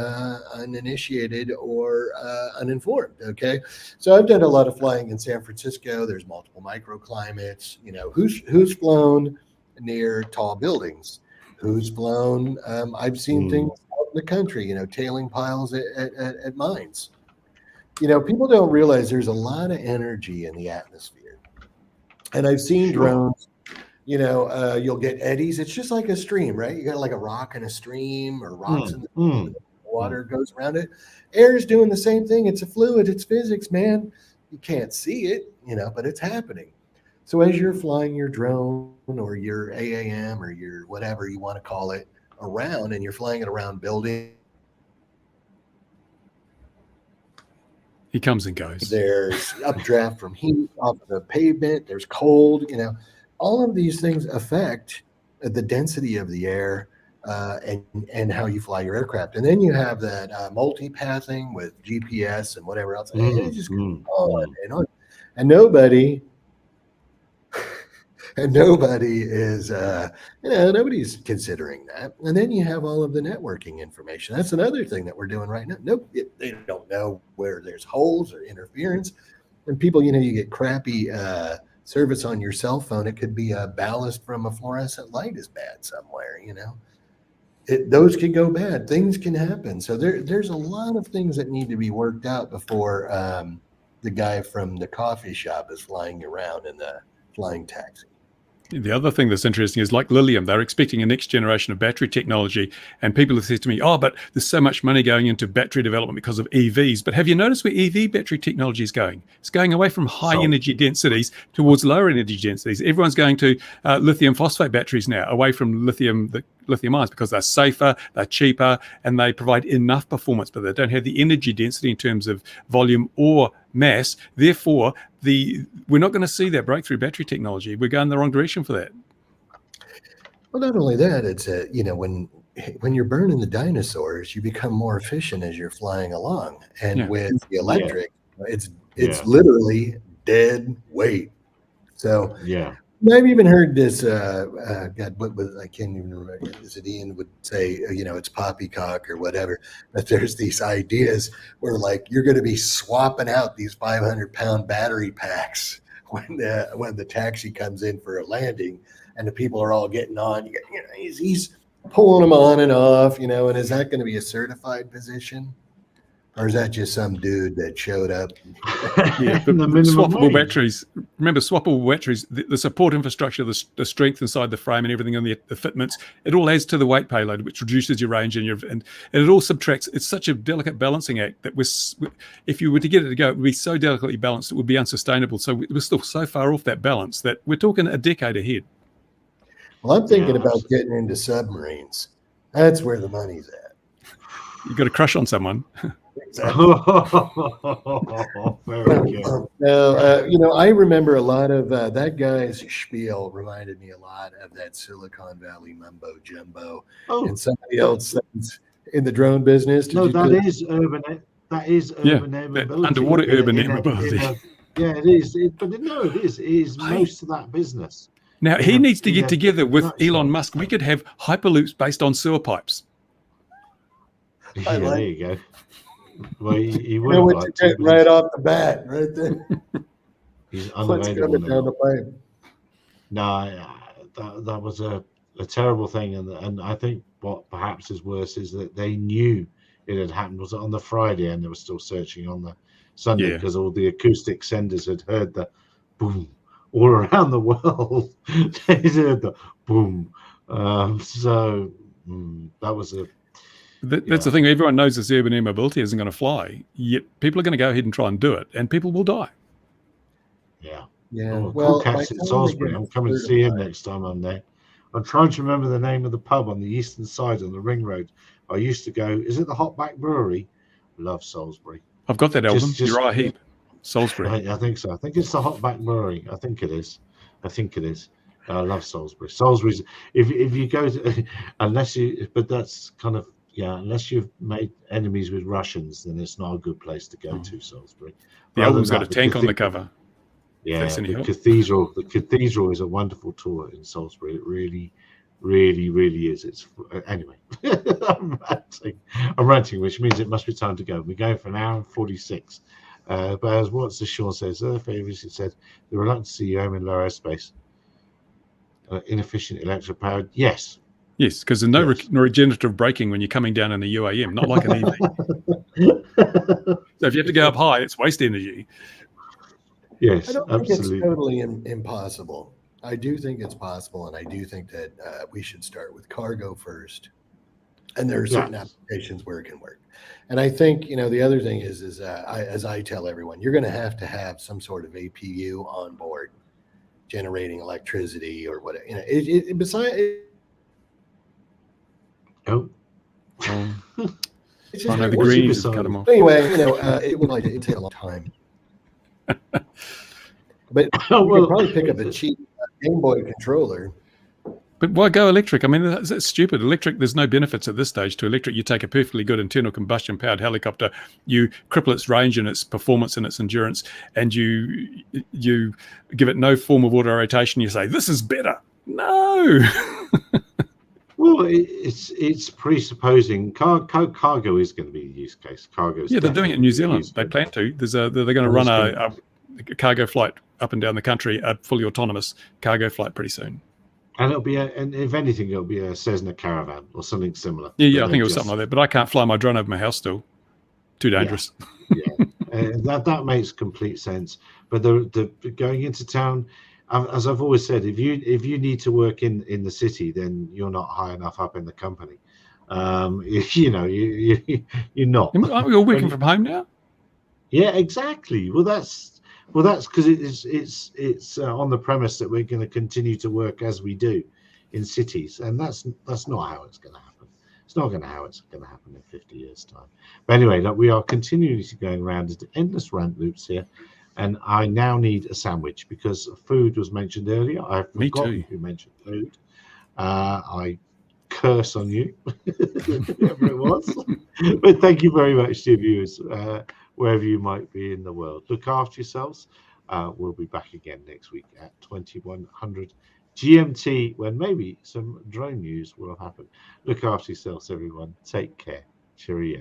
uninitiated or uninformed. Okay, so I've done a lot of flying in San Francisco. There's multiple microclimates. Who's flown near tall buildings? Who's flown? I've seen things out in the country. Tailing piles at mines. People don't realize there's a lot of energy in the atmosphere, and I've seen drones. You'll get eddies. It's just like a stream, right? You got like a rock in a stream or rocks in the water goes around it. Air is doing the same thing. It's a fluid. It's physics, man. You can't see it, but it's happening. So as you're flying your drone or your AAM or your whatever you want to call it, around, and you're flying it around buildings. He comes and goes. There's updraft from heat off the pavement. There's cold. All of these things affect the density of the air, and how you fly your aircraft. And then you have that multipathing with GPS and whatever else. And it just goes on and on. And nobody is nobody's considering that. And then you have all of the networking information. That's another thing that we're doing right now. They don't know where there's holes or interference. And people, you get crappy service on your cell phone. It could be a ballast from a fluorescent light is bad somewhere. Those could go bad. Things can happen. So there's a lot of things that need to be worked out before the guy from the coffee shop is flying around in the flying taxi. The other thing that's interesting is, like Lilium, they're expecting a next generation of battery technology. And people have said to me, but there's so much money going into battery development because of EVs. But have you noticed where EV battery technology is going? It's going away from high energy densities towards lower energy densities. Everyone's going to lithium phosphate batteries now, away from the lithium ions, because they're safer, they're cheaper, and they provide enough performance, but they don't have the energy density in terms of volume or mass. Therefore, we're not going to see that breakthrough battery technology. We're going the wrong direction for that. Well, not only that, it's when you're burning the dinosaurs, you become more efficient as you're flying along. And with the electric, it's literally dead weight. So I've even heard this. I can't even remember. Is it Ian would say, it's poppycock or whatever. But there's these ideas where, like, you're going to be swapping out these 500-pound battery packs when the taxi comes in for a landing, and the people are all getting on. He's pulling them on and off. And is that going to be a certified position? Or is that just some dude that showed up? Swappable batteries. Remember, swappable batteries, the support infrastructure, the strength inside the frame and everything, and the fitments, it all adds to the weight payload, which reduces your range and it all subtracts. It's such a delicate balancing act that if you were to get it to go, it would be so delicately balanced, it would be unsustainable. So we're still so far off that balance that we're talking a decade ahead. Well, I'm thinking about getting into submarines. That's where the money's at. You got a crush on someone. Exactly. Very good. Now, I remember a lot of that guy's spiel reminded me a lot of that Silicon Valley mumbo jumbo. And somebody else that's in the drone business. That is urban air mobility. Underwater urban air mobility. It is. It is most of that business. Now, he needs to get together with Elon Musk. We could have hyperloops based on sewer pipes. There you go. Well, he would like to, right off the bat, right there. He's unavailable down the pipe. No, that was a terrible thing, and I think what perhaps is worse is that they knew it had happened. Was it on the Friday, and they were still searching on the Sunday because all the acoustic senders had heard the boom all around the world. They heard the boom. So that was a. That's the thing. Everyone knows this urban air mobility isn't going to fly. Yet people are going to go ahead and try and do it, and people will die. Yeah. Well, Cat's in Salisbury. I'm coming to see him next time I'm there. I'm trying to remember the name of the pub on the eastern side on the Ring Road. I used to go. Is it the Hotback Brewery? Love Salisbury. I've got that album. Uriah Heep, Salisbury. I think so. I think it's the Hotback Brewery. I think it is. I love Salisbury. Salisbury's. If you go to, but that's kind of. Yeah, unless you've made enemies with Russians, then it's not a good place to go to, Salisbury. The album's got a tank on the cover. Yeah, the cathedral is a wonderful tour in Salisbury. It really, really, really is. It's anyway. I'm ranting, which means it must be time to go. We're going for an hour and 46. But as what's the Sean says, previously said, the reluctant to see you home in low airspace. Inefficient electric powered. Yes. Yes, because there's no regenerative braking when you're coming down in a UAM, not like an EV. So if you have to go up high, it's waste energy. Yes, I don't absolutely. think it's totally impossible. I do think it's possible, and I do think that we should start with cargo first. And there are certain applications where it can work. And I think, the other thing is as I tell everyone, you're going to have some sort of APU on board generating electricity or whatever. Oh, It's just I know great the work. Greens super have cut them silent. off. Anyway, it will like it take a long time, but Oh, you could well, probably pick up a cheap Game Boy controller. But why go electric? I mean, that's stupid. Electric, there's no benefits at this stage to electric. You take a perfectly good internal combustion powered helicopter, you cripple its range and its performance and its endurance, and you give it no form of auto rotation. You say, this is better. No. well, it's presupposing cargo is going to be a use case. Cargo is Yeah, they're doing it in New Zealand. They case. plan to. They're going to And run it's a cargo flight up and down the country, a fully autonomous cargo flight pretty soon. And and if anything, it'll be a Cessna Caravan or something similar. Yeah, I think it was something like that. But I can't fly my drone over my house still. Too dangerous. Yeah, that makes complete sense. But the going into town, as I've always said, if you need to work in the city, then you're not high enough up in the company. You're not. Aren't we all working from home now? Yeah, exactly. Well, that's because it's on the premise that we're going to continue to work as we do in cities, and that's not how it's going to happen. It's not going to how it's going to happen in 50 years' time. But anyway, look, we are continually going around into endless rant loops here, and I now need a sandwich because food was mentioned earlier. I've forgotten who mentioned food. I curse on you, whoever it was. But thank you very much to viewers. Wherever you might be in the world. Look after yourselves. We'll be back again next week at 2100 GMT when maybe some drone news will have happened. Look after yourselves, everyone. Take care. Cheerio.